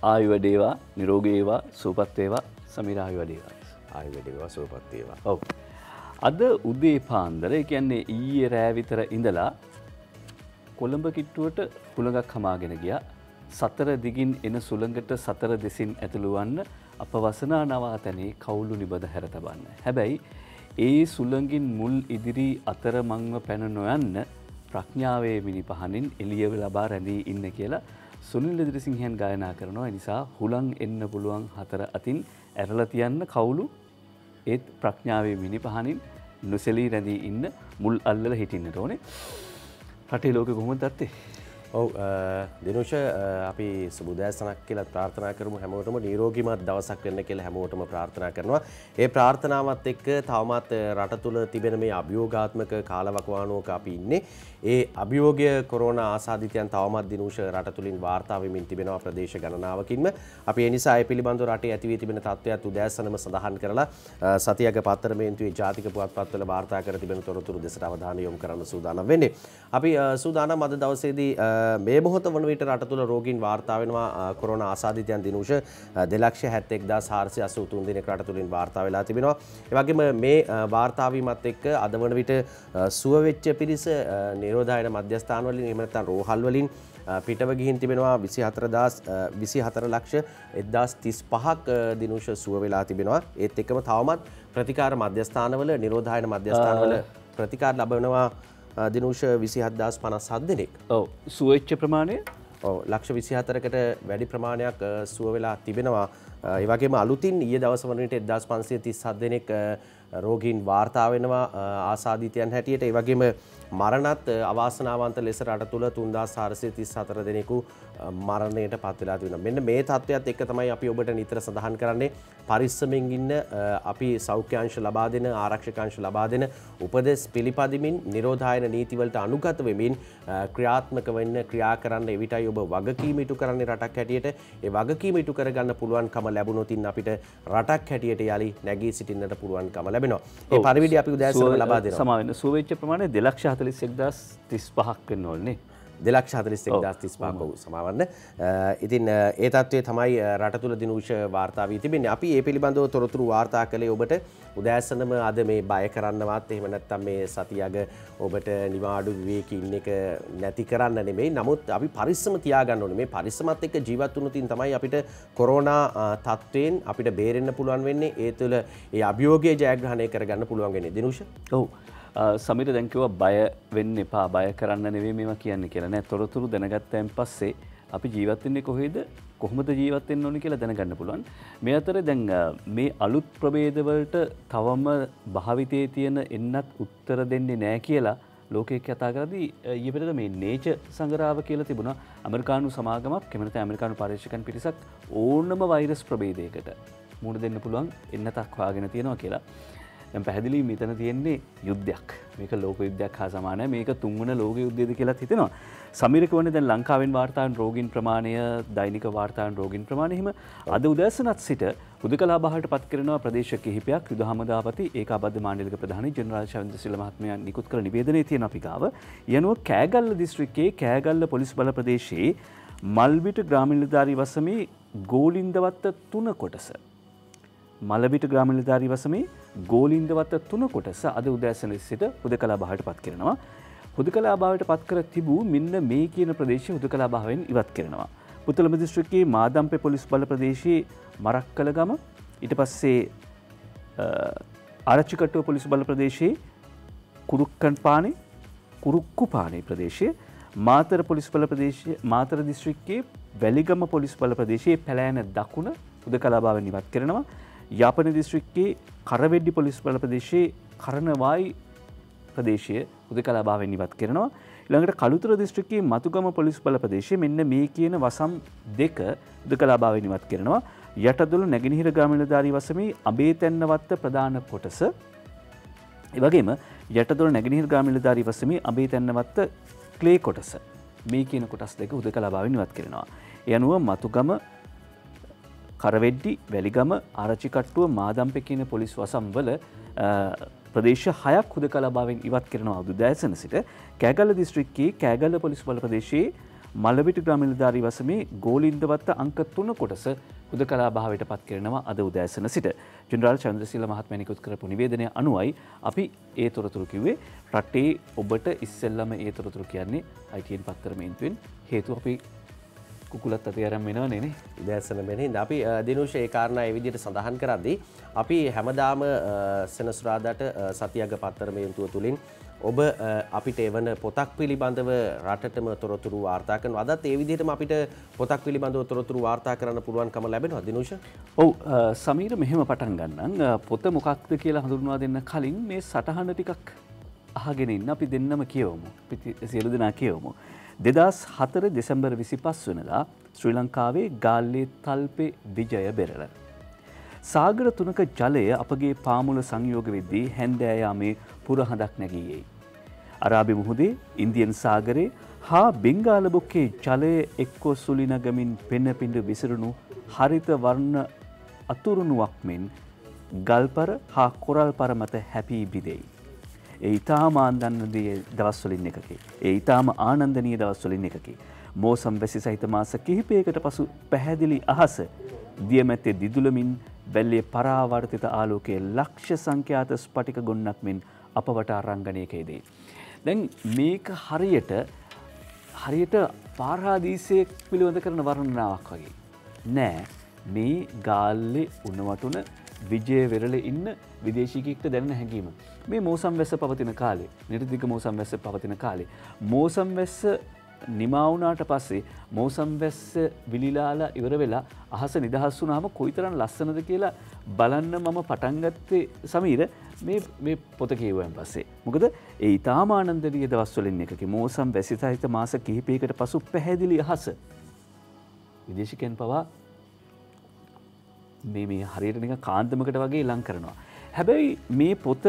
ආයු වැඩේවා නිරෝගී වේවා සුවපත් වේවා සමීර ආයු වැඩේවා. ආයු වැඩේවා සුවපත් වේවා. ඔව්. අද උදේ පාන්දර ඒ කියන්නේ ඊයේ රෑ විතර ඉඳලා කොළඹ කිට්ටුවට හුළඟක් හමාගෙන ගියා. සතර දිගින් එන සුළඟට සතර දෙසින් ඇතුළු වන්න අප වසනා නවාතැනේ කවුළු නිබඳ හැර තබන්න. හැබැයි ඒ සුළඟින් මුල් ඉදිරි අතරමංව පැන නොයන්න ප්‍රඥාවේ මිනිපහනින් එළිය ලබා රැඳී ඉන්න කියලා සුනිල් ඉදිරිසිංහයන් ගායනා කරනවා. ඒ නිසා හුළං එන්න පුළුවන් හතර අතින් ඇරලා තියන්න කවුළු ඒත් ප්‍රඥාවේ මිනිපහනින් නොසැලී රැඳී ඉන්න මුල් අල්ලලා හිටින්නට ඕනේ. රටේ ලෝකෙ කොහොමද දත්තේ? ඔව් දිනුෂ අපි සුබදෑසනක් කියලා ප්‍රාර්ථනා කරමු හැමෝටම නිරෝගීමත් දවසක් වෙන්න කියලා හැමෝටම ප්‍රාර්ථනා කරනවා. ඒ ප්‍රාර්ථනාවත් එක්ක තවමත් රට තුල තිබෙන මේ අභියෝගාත්මක කාලවකවානුවක අපි ඉන්නේ. ඒ අභියෝගය කොරෝනා ආසාදිතයන් තවමත් දිනුෂ රට තුලින් වාර්තා වෙමින් තිබෙනවා ප්‍රදේශ ගණනාවකින්ම. අපි ඒ නිසා ඒ පිළිබඳව රටේ ඇති වී තිබෙන තත්ත්වයත් උදෑසනම සඳහන් කරලා සතියක පත්තරමේන්තුවේ ජාතික පුවත්පත්වල වාර්තා කර තිබෙන තොරතුරු දෙසට අවධානය යොමු කරන්න සූදානම් වෙන්නේ. අපි සූදානම් අද දවසේදී මේ මොහොත වන විට රට තුළ රෝගීන් වාර්තා වෙනවා කොරෝනා ආසාදිතයන් දිනුෂ 2,71,483 දිනක රට තුළින් වාර්තා වෙලා තිබෙනවා. ඒ වගේම මේ වාර්තා වීමත් එක්ක අද වන විට සුව වෙච්ච පිරිස නිරෝධායන මධ්‍යස්ථාන වලින් එහෙම නැත්නම් රෝහල් වලින් පිටව ගිහින් තිබෙනවා 24,135ක් දිනුෂ සුව වෙලා තිබෙනවා. ඒත් එක්කම තවමත් ප්‍රතිකාර මධ්‍යස්ථානවල නිරෝධායන මධ්‍යස්ථානවල ප්‍රතිකාර ලැබෙනවා දිනුෂ 27,057 දෙනෙක්. ඔව් සුවෙච්ච ප්‍රමාණය ඔව් ලක්ෂ 24කට වැඩි ප්‍රමාණයක් සුව වෙලා තිබෙනවා. ඒ වගේම අලුතින් ඊයේ දවස් වන විට 1537 දෙනෙක් රෝගීන් වාර්තා වෙනවා ආසාදිතයන් හැටියට. ඒ වගේම මරණත් අවාසනාවන්ත ලෙස රට තුළ 3434 දෙනෙකු මරණයට පත් වෙලා තිබෙනවා. මෙන්න මේ තත්ත්වයක් එක්ක තමයි අපි ඔබට නිතර සඳහන් කරන්නේ පරිස්සමෙන් ඉන්න අපි සෞඛ්‍යාංශ ලබා දෙන ආරක්ෂකාංශ ලබා දෙන උපදෙස් පිළිපදිමින් නිරෝධායන නීතිවලට අනුගත වෙමින් ක්‍රියාත්මක වෙන්න ක්‍රියා කරන්න එවිටයි ඔබ වගකීම ඉටු කරන්නේ රටක් හැටියට. ඒ වගකීම ඉටු කරගන්න පුළුවන්කම ලැබුණොත් අපිට රටක් හැටියට යලි නැගී සිටින්නට පුළුවන්කම ලැබෙනවා. ඒ පරිවිඩි අපි උදෑසන ලබා දෙනවා. සමාවෙන්න සුවෙච්ච ප්‍රමාණය 2,41,035ක් වෙන්න ඕනේ. 2,41,035ක් ඔව් සමාවන්න. ඉතින් ඒ තත්ත්වය තමයි රට තුල දිනුෂ වාර්තා වී තිබෙන්නේ. අපි මේ පිළිබඳව තොරතුරු වාර්තා කළේ ඔබට උදෑසනම අද මේ බය කරන්නවත් එහෙම නැත්නම් මේ සතියග ඔබට නිවාඩු විවේකී ඉන්න එක නැති කරන්න නෙමෙයි. නමුත් අපි පරිස්සම තියාගන්න ඕනේ. මේ පරිස්සමත් එක්ක ජීවත් වුණොතින් තමයි අපිට කොරෝනා තත්ත්වයෙන් අපිට බේරෙන්න පුළුවන් වෙන්නේ. ඒ තුළ ඒ අභියෝගය ජයග්‍රහණය කරගන්න පුළුවන් වෙන්නේ. දිනුෂ ඔව් සමීර දැන් කිව්වා බය වෙන්න එපා බය කරන්න නෙවෙයි මේවා කියන්නේ කියලා නෑ. තොරතුරු දැනගත්තයින් පස්සේ අපි ජීවත් වෙන්නේ කොහේද කොහොමද ජීවත් වෙන්න ඕනේ කියලා දැනගන්න පුළුවන්. මේ අතර දැන් මේ අලුත් ප්‍රභේද වලට තවම භාවිතයේ තියෙන එන්නත් උත්තර දෙන්නේ නෑ කියලා ලෝකයේ කතා කරද්දී ඊයේ පෙරේද මේ නේචර් සංග්‍රහව කියලා තිබුණා. ඇමරිකානු සමාගමක් එහෙම නැත්නම් ඇමරිකානු පරීක්ෂකයන් පිරිසක් ඕනම වෛරස් ප්‍රභේදයකට මුහුණ දෙන්න පුළුවන් එන්නතක් හොයාගෙන තියෙනවා කියලා. දැන් පැහැදිලි මෙතන තියෙන්නේ යුද්ධයක්. මේක ලෝක යුද්ධයක් හා සමානයි. මේක තුන්වන ලෝක යුද්ධයද කියලාත් හිතෙනවා. සමීර කියන්නේ දැන් ලංකාවෙන් වාර්තා වන රෝගීන් ප්‍රමාණය, දෛනික වාර්තා වන රෝගීන් ප්‍රමාණය හිම අද උදෑසනත් සිට හුදකලා බහලට පත් කරනවා ප්‍රදේශ කිහිපයක්. යුද හමුදාපති ඒකාබද්ධ මාණ්ඩලික ප්‍රධානී ජෙනරාල් ශවින්ද්‍රසිල්ල මහත්මයා නිකුත් කළ නිවේදනයේ තියෙන අපි ගාව යනුව කෑගල්ල දිස්ත්‍රික්කයේ කෑගල්ල පොලිස් බල ප්‍රදේශයේ මල්විට ග්‍රාමීය නිලධාරී වසමේ ගෝලින්දවත්ත 3 කොටස මලවිට ග්‍රාමීය නිලධාරී වසමේ ගෝලින්දවත්ත 3 කොටස අද උදෑසන සිට හුදකලා බහලට පත් කරනවා. හුදකලා භාවයට පත් කර තිබූ මෙන්න මේ කියන ප්‍රදේශය හුදකලා භාවයෙන් ඉවත් කරනවා. පුත්තලම දිස්ත්‍රික්කයේ මාදම්පේ පොලිස් බල ප්‍රදේශයේ මරක්කලගම ඊට පස්සේ ආරච්චිකට්ටුව පොලිස් බල ප්‍රදේශයේ කුරුක්කන්පානේ කුරුක්කුපානේ ප්‍රදේශයේ මාතර පොලිස් බල ප්‍රදේශයේ මාතර දිස්ත්‍රික්කයේ වැලිගම පොලිස් බල ප්‍රදේශයේ පැලෑන දකුණ හුදකලා භාවයෙන් ඉවත් කරනවා. යාපන දිස්ත්‍රික්කයේ කරවෙඩ්ඩි පොලිස් බල ප්‍රදේශයේ කරනවායි ප්‍රදේශය හුදකලා භාවයෙන් ඉවත් කරනවා. ඊළඟට කළුතර දිස්ත්‍රික්කයේ මතුගම පොලිස් බල ප්‍රදේශයේ මෙන්න මේ කියන වසම් දෙක හුදකලා භාවයෙන් ඉවත් කරනවා. යටදොළ නැගෙනහිර ග්‍රාමීය නිලධාරී වසමේ අබේතැන්නවත්ත ප්‍රධාන කොටස. ඒ වගේම යටදොළ නැගෙනහිර ග්‍රාමීය නිලධාරී වසමේ අබේතැන්නවත්ත ක්ලේ කොටස. මේ කියන කොටස් දෙක හුදකලා භාවයෙන් ඉවත් කරනවා. ඒ අනුව මතුගම කරවෙඩ්ඩි වැලිගම ආරච්චිකට්ටුව මාදම්පේ කියන පොලිස් වසම් වල ප්‍රදේශ 6ක් හුදකලා භාවයෙන් ඉවත් කරනවා. උදෑසන සිට කෑගල්ල දිස්ත්‍රික්කයේ කෑගල්ල පොලිස් බල ප්‍රදේශයේ මලවිට ග්‍රාම නිලධාරී වසමේ ගෝලින්දවත්ත අංක 3 කොටස හුදකලා භාවයට පත් කරනවා අද උදෑසන සිට. ජෙනරාල් චන්ද්‍රසීල මහත්මයා නිකුත් කරපු නිවේදනය අනුවයි අපි ඒ තොරතුරු කිව්වේ. රටේ ඔබට ඉස්සෙල්ලම ඒ තොරතුරු කියන්නේ ITN පත්තර මේන්තුවෙන්. හේතුව අපි කුකුලත් අතේ අරන් වෙනවනේ නේ. උදෑසන මෙන්න අපි දිනුෂ ඒ කාරණා ඒ විදිහට සඳහන් කරද්දී අපි හැමදාම සෙනසුරාදාට සතියග පත්තර මේන්තුව තුලින් ඔබ අපිට එවන පොතක් පිළිබඳව රටටම තොරතුරු වාර්තා කරනවා. අදත් ඒ විදිහටම අපිට පොතක් පිළිබඳව තොරතුරු වාර්තා කරන්න පුළුවන්කම ලැබෙනවා දිනුෂ. ඔව් සමීර මෙහෙම පටන් ගන්නම්. පොත මොකක්ද කියලා හඳුන්වා දෙන්න කලින් මේ සටහන ටිකක් අහගෙන ඉන්න අපි දෙන්නම කියවමු. අපි සියලු දෙනා කියවමු. 2004 දෙසැම්බර් 25 වෙනිදා ශ්‍රී ලංකාවේ ගාල්ලේ තල්පේ විජය බෙරළ. සාගර තුනක ජලය අපගේ පාමුල සංයෝග වෙද්දී හැන්දෑ යාමේ පුරහඳක් නැගීයේ. අරාබි මුහුදේ ඉන්දියන් සාගරේ හා බෙන්ගාල බොක්කේ ජලය එක්කෝ සුලි නගමින් පෙන පිඬ විසිරුණු හරිත වර්ණ අතුරුණුවක් මෙන් ගල්පර හා කොරල් පර මත හැපී බිදෙයි. ඒ ඊටාම ආනන්දනීය දවස්වලින් එකකි. ඒ ඊටාම ආනන්දනීය දවස්වලින් එකකි. මෝසම් වැසි සහිත මාස කිහිපයකට පසු පැහැදිලි අහස දියමැත්තේ දිදුලමින් වැල්ලේ පරාවර්තිත ආලෝකයේ ලක්ෂ සංඛ්‍යාත ස්පටික ගොන්නක් මෙන් අපවට අරංගනයකේදී. දැන් මේක හරියට පාරාදීසයක් පිළිබඳ කරන වර්ණනාවක් වගේ. නෑ මේ ගාල්ලේ උණවටුන විජය වෙරළේ ඉන්න විදේශිකයෙක්ට දැනෙන හැඟීම. මේ මෝසම් වැස්ස පවතින කාලේ, නිර්දිග මෝසම් වැස්ස පවතින කාලේ, මෝසම් වැස්ස නිමා වුණාට පස්සේ මෝසම් වැස්ස විලිලාලා ඉවර වෙලා අහස නිදහස් වුණාම කොයිතරම් ලස්සනද කියලා බලන්න මම පටන් ගත්තේ සමීර මේ පොත කියවුවෙන් පස්සේ. මොකද ඒ ඊටාම ආනන්දනීය දවස්වලින් එකක මෝසම් වැසි සහිත මාස කිහිපයකට පසු පැහැදිලි අහස විදේශිකයන් පවා මේ හරියට නිකන් කාන්දමකට වගේ ලං කරනවා. හැබැයි මේ පොත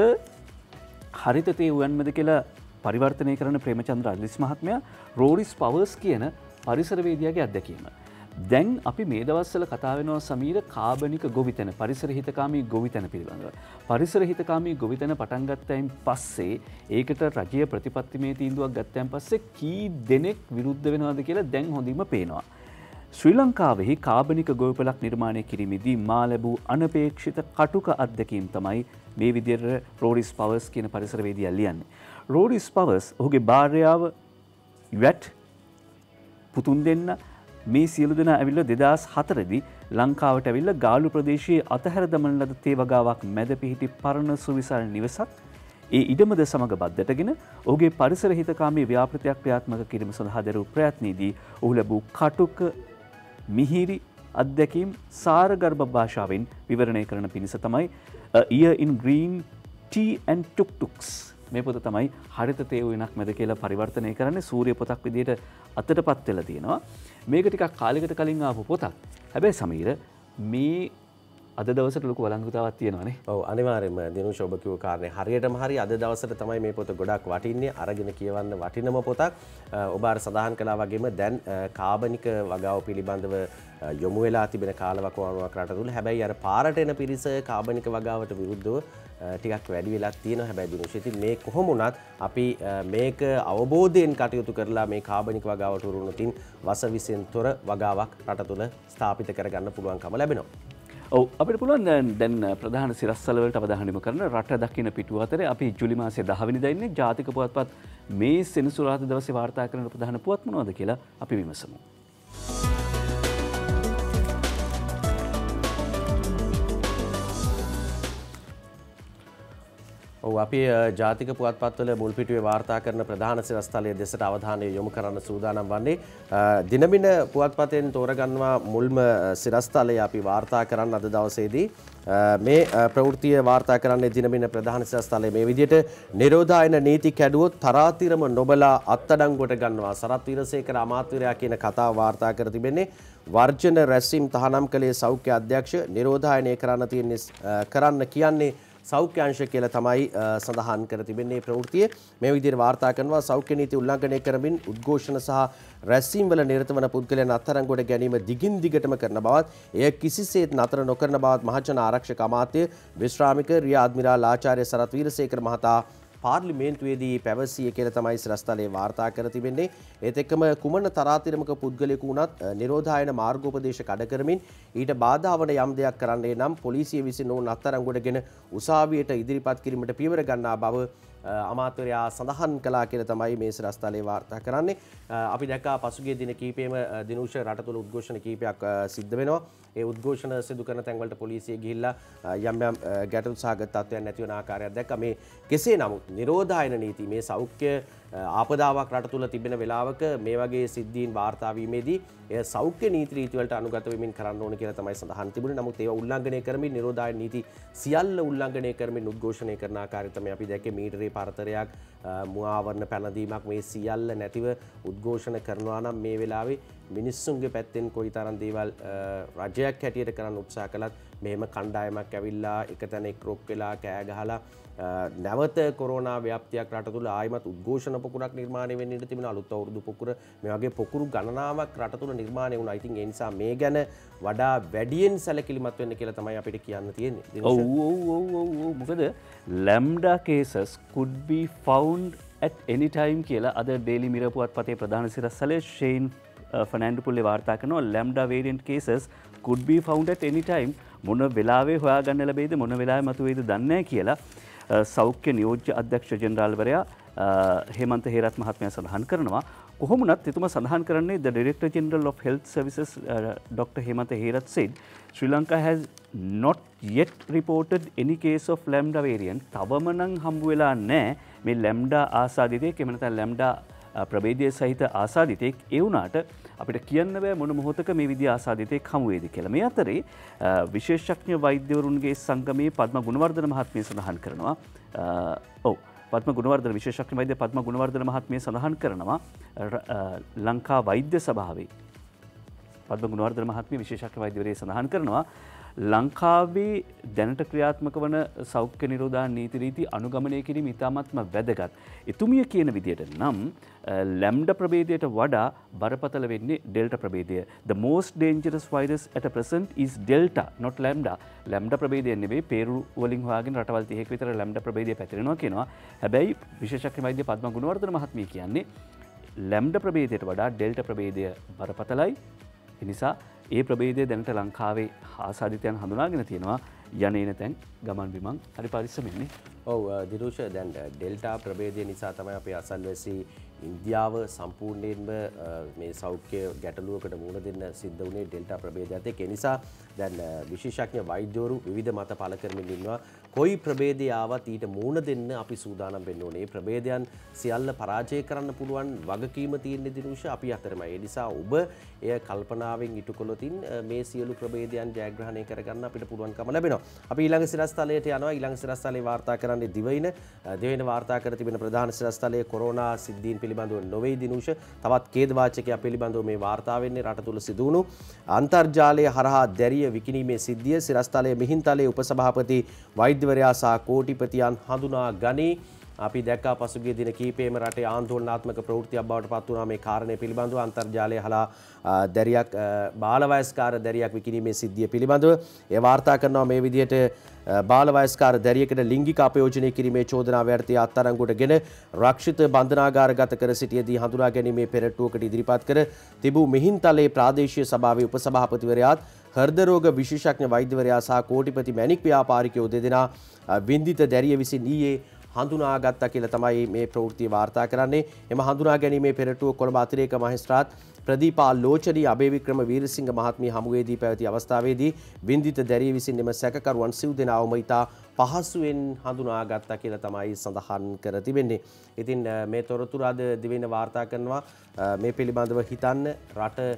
හරිත තේ උයන්මද කියලා පරිවර්තනය කරන ප්‍රේමචන්ද්‍ර අලිස් මහත්මයා රෝරිස් පවර්ස් කියන පරිසරවේදියාගේ අත්දැකීම. දැන් අපි මේ දවස්වල කතා වෙනවා සමීර කාබනික ගොවිතැන පරිසර හිතකාමී ගොවිතැන පිළිබඳව. පරිසර හිතකාමී ගොවිතැන පටන් ගත්තයින් පස්සේ ඒකට රජයේ ප්‍රතිපත්තිමය තීන්දුවක් ගත්තයින් පස්සේ කී දෙනෙක් විරුද්ධ වෙනවද කියලා දැන් හොඳින්ම පේනවා. ශ්‍රී ලංකාවෙහි කාබනික ගොවිපලක් නිර්මාණය කිරීමේදී මා ලැබූ අනපේක්ෂිත කටුක අත්දැකීම් තමයි මේ විදිහට රෝරිස් පවර්ස් කියන පරිසරවේදියා ලියන්නේ. රෝරිස් පවර්ස් ඔහුගේ භාර්යාව වැට් පුතුන් දෙන්න මේ සියලු දෙනා ඇවිල්ලා 2004 දී ලංකාවට ඇවිල්ලා ගාලු ප්‍රදේශයේ අතහැර දමන ලද තේ වගාවක් මැද පිහිටි පරණ සුවිසල් නිවසක් ඒ ඉඩමද සමග බද්ධටගෙන ඔහුගේ පරිසර හිතකාමී ව්‍යාපෘතියක් ක්‍රියාත්මක කිරීම සඳහා දරූ ප්‍රයත්නයේදී ඔහු ලැබූ කටුක මිහිරි අත්දැකීම් සාරගර්භ භාෂාවෙන් විවරණය කරන පිණිස තමයි A Year in Green Tea and Tuk-Tuks මේ පොත තමයි හරිත තේ උයනක් මැද කියලා පරිවර්තනය කරන්නේ සූර්ය පොතක් විදිහට අතටපත් වෙලා තියෙනවා. මේක ටිකක් කාලයකට කලින් ආපු පොතක්. හැබැයි සමීර මේ අද දවසට ලොකු වළංගුතාවක් තියෙනවානේ. ඔව් අනිවාර්යයෙන්ම දිනුෂ ඔබ කිව්ව කාරණේ හරියටම හරි. අද දවසට තමයි මේ පොත ගොඩක් වටින්නේ. අරගෙන කියවන්න වටිනම පොතක්. ඔබ අර සඳහන් කළා වගේම දැන් කාබනික වගාව පිළිබඳව යොමු වෙලා තිබෙන කාලවකවානුවක් රට තුල. හැබැයි අර පාරට එන පිරිස කාබනික වගාවට විරුද්ධව ටිකක් වැඩි වෙලා තියෙනවා. හැබැයි දිනුෂ ඉතින් මේ කොහොම වුණත් අපි මේක අවබෝධයෙන් කටයුතු කරලා මේ කාබනික වගාවට උරුණුතින් වසවිසෙන් තොර වගාවක් රට තුල ස්ථාපිත කරගන්න පුළුවන්කම ලැබෙනවා. ඔව් අපිට පුළුවන් දැන් ප්‍රධාන සිරස්වල වලට අවධානය යොමු කරන රට දකින්න පිටුව අතරේ අපි ජූලි මාසයේ 10 වෙනිදා ඉන්නේ ජාතික පුවත්පත් මේ සෙනසුරාදා දවසේ වාර්තා කරන ප්‍රධාන පුවත් මොනවද කියලා අපි විමසමු. අපි ජාතික පුවත්පත්වල මුල් පිටුවේ වාර්තා කරන ප්‍රධාන සිරස්තලයේ දෙසට අවධානය යොමු කරන්න සූදානම් වන්නේ දිනමින පුවත්පතෙන් තෝරගන්නවා මුල්ම සිරස්තලය අපි වාර්තා කරන්න අද දවසේදී මේ ප්‍රවෘත්තිය වාර්තා කරන්නේ දිනමින ප්‍රධාන සිරස්තලයේ මේ විදිහට නිරෝධායන නීති කැඩුවොත් තරාතිරම නොබලා අත්අඩංගුවට ගන්නවා සරත් වීරසේකර අමාත්‍යවරයා කියන කතාව වාර්තා කර තිබෙන්නේ වර්ජන රැස්වීම් තහනම් කළේ සෞඛ්‍ය අධ්‍යක්ෂ නිරෝධායනය කරන්න කියන්නේ සෞඛ්‍යාංශ කියලා තමයි සඳහන් කර තිබෙන්නේ ප්‍රවෘත්තිය. මේ විදිහට වාර්තා කරනවා සෞඛ්‍ය නීති උල්ලංඝනය කරමින් උද්ඝෝෂණ සහ රැස්වීම් වල නිරත වන පුද්ගලයන් අත්අඩංගුවට ගැනීම දිගින් දිගටම කරන බවත් එය කිසිසේත් නතර නොකරන බවත් මහජන ආරක්ෂක අමාත්‍ය විශ්‍රාමික රියා අද්මිරාල් ආචාර්ය සරත් වීරසේකර මහතා පාර්ලිමේන්තුවේදී පැවසිය කියලා තමයි සිරස්තලයේ වාර්තා කර තිබෙන්නේ. ඒත් එක්කම කුමන තරාතිරමක පුද්ගලයෙකු වුණත් නිරෝධායන මාර්ගෝපදේශ කඩ කරමින් ඊට බාධා වන යම් දෙයක් කරන්නේ නම් පොලිසිය විසින් ඔවුන් අත්අඩංගුවටගෙන උසාවියට ඉදිරිපත් කිරීමට පියවර ගන්නා බව අමාත්‍යවරයා සඳහන් කළා කියලා තමයි මේ සිරස්තලයේ වාර්තා කරන්නේ. අපි දැක්කා පසුගිය දින කිහිපෙම දිනුෂ රට තුළ උද්ඝෝෂණ කිහිපයක් සිද්ධ වෙනවා. ඒ උද්ඝෝෂණ සිදු කරන තැන්වලට පොලිසිය ගිහිල්ලා යම් යම් ගැටලු සහගත තත්ත්වයන් නැති වෙන ආකාරයක් දැක්කා. මේ කෙසේ නමුත් නිරෝධායන නීති මේ සෞඛ්‍ය ආපදාවක් රට තුළ තිබෙන වෙලාවක මේ වගේ සිද්ධීන් වාර්තා වීමේදී එය සෞඛ්‍ය නීති රීති වලට අනුගත වෙමින් කරන්න ඕන කියලා තමයි සඳහන් තිබුණේ. නමුත් ඒවා උල්ලංඝනය කරමින් නිරෝධායන නීති සියල්ල උල්ලංඝනය කරමින් උද්ඝෝෂණය කරන ආකාරය තමයි අපි දැක්කේ. මීටරේ පරතරයක් මුවාවරණ පැනදීමක් මේ සියල්ල නැතිව උද්ඝෝෂණ කරනවා නම් මේ වෙලාවේ මිනිස්සුන්ගේ පැත්තෙන් කොයිතරම් දේවල් රජයක් හැටියට කරන්න උත්සාහ කළත් මෙහෙම කණ්ඩායමක් ඇවිල්ලා එක තැන එක්රොක් වෙලා කෑ ගහලා නැවත කොරෝනා ව්‍යාප්තියක් රට තුළ ආයිමත් උද්ඝෝෂණ පොකුරක් නිර්මාණය වෙන්න ඉඩ තිබෙන අලුත් අවුරුදු පොකුර මේ වගේ පොකුරු ගණනාවක් රට තුළ නිර්මාණය වුණා. ඉතින් ඒ නිසා මේ ගැන වඩා වැඩියෙන් සැලකිලිමත් වෙන්න කියලා තමයි අපිට කියන්න තියෙන්නේ. ඔව් මොකද lambda cases could be found at any time කියලා අද Daily Mirror පුවත්පතේ ප්‍රධාන සිරස්තලයේ ෂේන් ෆර්නෑන්ඩෝ පුල්ලේ වාර්තා කරනවා. lambda variant cases could be found at any time. මොන වෙලාවේ හොයාගන්න ලැබෙයිද මොන වෙලාවේ මතුවේද දන්නේ නැහැ කියලා සෞඛ්‍ය නියෝජ්‍ය අධ්‍යක්ෂ ජෙනරාල්වරයා හේමන්ත හේරත් මහත්මයා සඳහන් කරනවා. කොහොමුණත් එතුමා සඳහන් කරන්නේ the Director General of Health Services Dr. Hemant Herath said Sri Lanka has not yet reported any case of lambda variant. තවම නම් හම්බ වෙලා නැහැ මේ lambda ආසාදිතයෙක් එහෙම නැත්නම් lambda ප්‍රභේදය සහිත ආසාදිතයෙක්. ඒ වුණාට අපිට කියන්න බෑ මොන මොහොතක මේ විදිහ ආසාදිතයෙක් හමු වේද කියලා. මේ අතරේ විශේෂඥ වෛද්‍යවරුන්ගේ සංගමයේ පද්ම ගුණවර්ධන මහත්මිය සඳහන් කරනවා පද්ම ගුණවර්ධන විශේෂඥ වෛද්‍ය පද්ම ගුණවර්ධන මහත්මිය සඳහන් කරනවා ලංකා වෛද්‍ය සභාවේ පද්ම ගුණවර්ධන මහත්මිය විශේෂඥ වෛද්‍යවරිය සඳහන් කරනවා ලංකාවේ දැනට ක්‍රියාත්මක වන සෞඛ්‍ය නිරෝධායන නීති රීති අනුගමනය කිරීම ඉතාමත්ම වැදගත්. එතුමිය කියන විදිහට නම් lambda ප්‍රභේදයට වඩා බරපතල වෙන්නේ delta ප්‍රභේදය. The most dangerous virus at a present is delta, not lambda. lambda ප්‍රභේදය නෙවෙයි පේරු වලින් හොයාගෙන රටවල් 30ක විතර lambda ප්‍රභේදය පැතිරෙනවා කියනවා. හැබැයි විශේෂඥ වෛද්‍ය පද්ම ගුණවර්ධන මහත්මිය කියන්නේ lambda ප්‍රභේදයට වඩා delta ප්‍රභේදය බරපතලයි. ඒ නිසා ඒ ප්‍රභේදය දැනට ලංකාවේ ආසාදිතයන් හඳුනාගෙන තියෙනවා. යන්නේ තැන් ගමන් බිමන් හරි පරිස්සමෙන්නේ. ඔව් දිරුෂ දැන් ඩෙල්ටා ප්‍රභේදය නිසා තමයි අපේ අසල්වැසි ඉන්දියාව සම්පූර්ණයෙන්ම මේ සෞඛ්‍ය ගැටලුවකට මුහුණ දෙන්න සිද්ධ වුණේ ඩෙල්ටා ප්‍රභේදයත් එක්ක. ඒ නිසා දැන් විශේෂඥ වෛද්‍යවරු විවිධ මත පළ කරමින් ඉන්නවා. කොයි ප්‍රභේදය ආවත් ඊට මුහුණ දෙන්න අපි සූදානම් වෙන්න ඕනේ. මේ ප්‍රභේදයන් සියල්ල පරාජය කරන්න පුළුවන් වගකීම තියෙන දිනුෂ අපි අතරමයි. ඒ නිසා ඔබ එය කල්පනාවෙන් ඉටු කළොතින් මේ සියලු ප්‍රභේදයන් ජයග්‍රහණය කරගන්න අපිට පුළුවන්කම ලැබෙනවා. අපි ඊළඟ සිරස්තලයට යනවා. ඊළඟ සිරස්තලයේ වාර්තා කරන්නේ දිවයින වාර්තා කර තිබෙන ප්‍රධාන සිරස්තලයේ කොරෝනා සිද්ධීන් පිළිබඳව නොවේ දිනුෂ. තවත් ඛේදවාචකයක් පිළිබඳව මේ වාර්තා වෙන්නේ රට තුල සිදු වුණු අන්තර්ජාලය හරහා දැරිය විකිණීමේ සිද්ධිය. සිරස්තලයේ මිහින්තලයේ උපසභාපති වෛද්‍යවරයා සහ කෝටිපතියන් හඳුනා ගනී. අපි දැක්කා පසුගිය දින කිහිපෙම රටේ ආందోලනාත්මක ප්‍රවෘත්තියක් බවට පත් වුණා මේ කාරණේ පිළිබඳව අන්තර්ජාලය හලා දැරියක් බාල වයස්කාර දැරියක් විකිණීමේ සිද්ධිය පිළිබඳව ඒ වාර්තා කරනවා මේ විදිහට බාල වයස්කාර දැරියකට ලිංගික අපයෝජනය කිරීමේ චෝදනාව යටතේ අත්අඩංගුවටගෙන රක්ෂිත බන්ධනාගාරගත කර සිටියේදී හඳුනා ගැනීමේ පෙරට්ටුවකට ඉදිරිපත් කර තිබූ මිහින්තලේ ප්‍රාදේශීය සභාවේ උපසභාපතිවරයාත් හෘද රෝග විශේෂඥ වෛද්‍යවරයා සහ කෝටිපති මැණික් ව්‍යාපාරිකයෝ දෙදෙනා වින්දිත දැරිය විසින් ඊයේ හඳුනාගත්තා කියලා තමයි මේ ප්‍රවෘත්තිය වාර්තා කරන්නේ. එම හඳුනා ගැනීමේ පෙරටුව කොළඹ අතිරේක මහේස්ත්‍රාත් ප්‍රදීපා ලෝචනී අබේවික්‍රම වීරසිංහ මහත්මිය හමුවේදී පැවති අවස්ථාවේදී වින්දිත දැරිය විසින් එම සැකකරුවන් සිව් දෙනාවම ඉතා පහසුවෙන් හඳුනාගත්තා කියලා තමයි සඳහන් කර තිබෙන්නේ. ඉතින් මේ තොරතුරු අද දිවෙන වාර්තා කරනවා මේ පිළිබඳව හිතන්න රට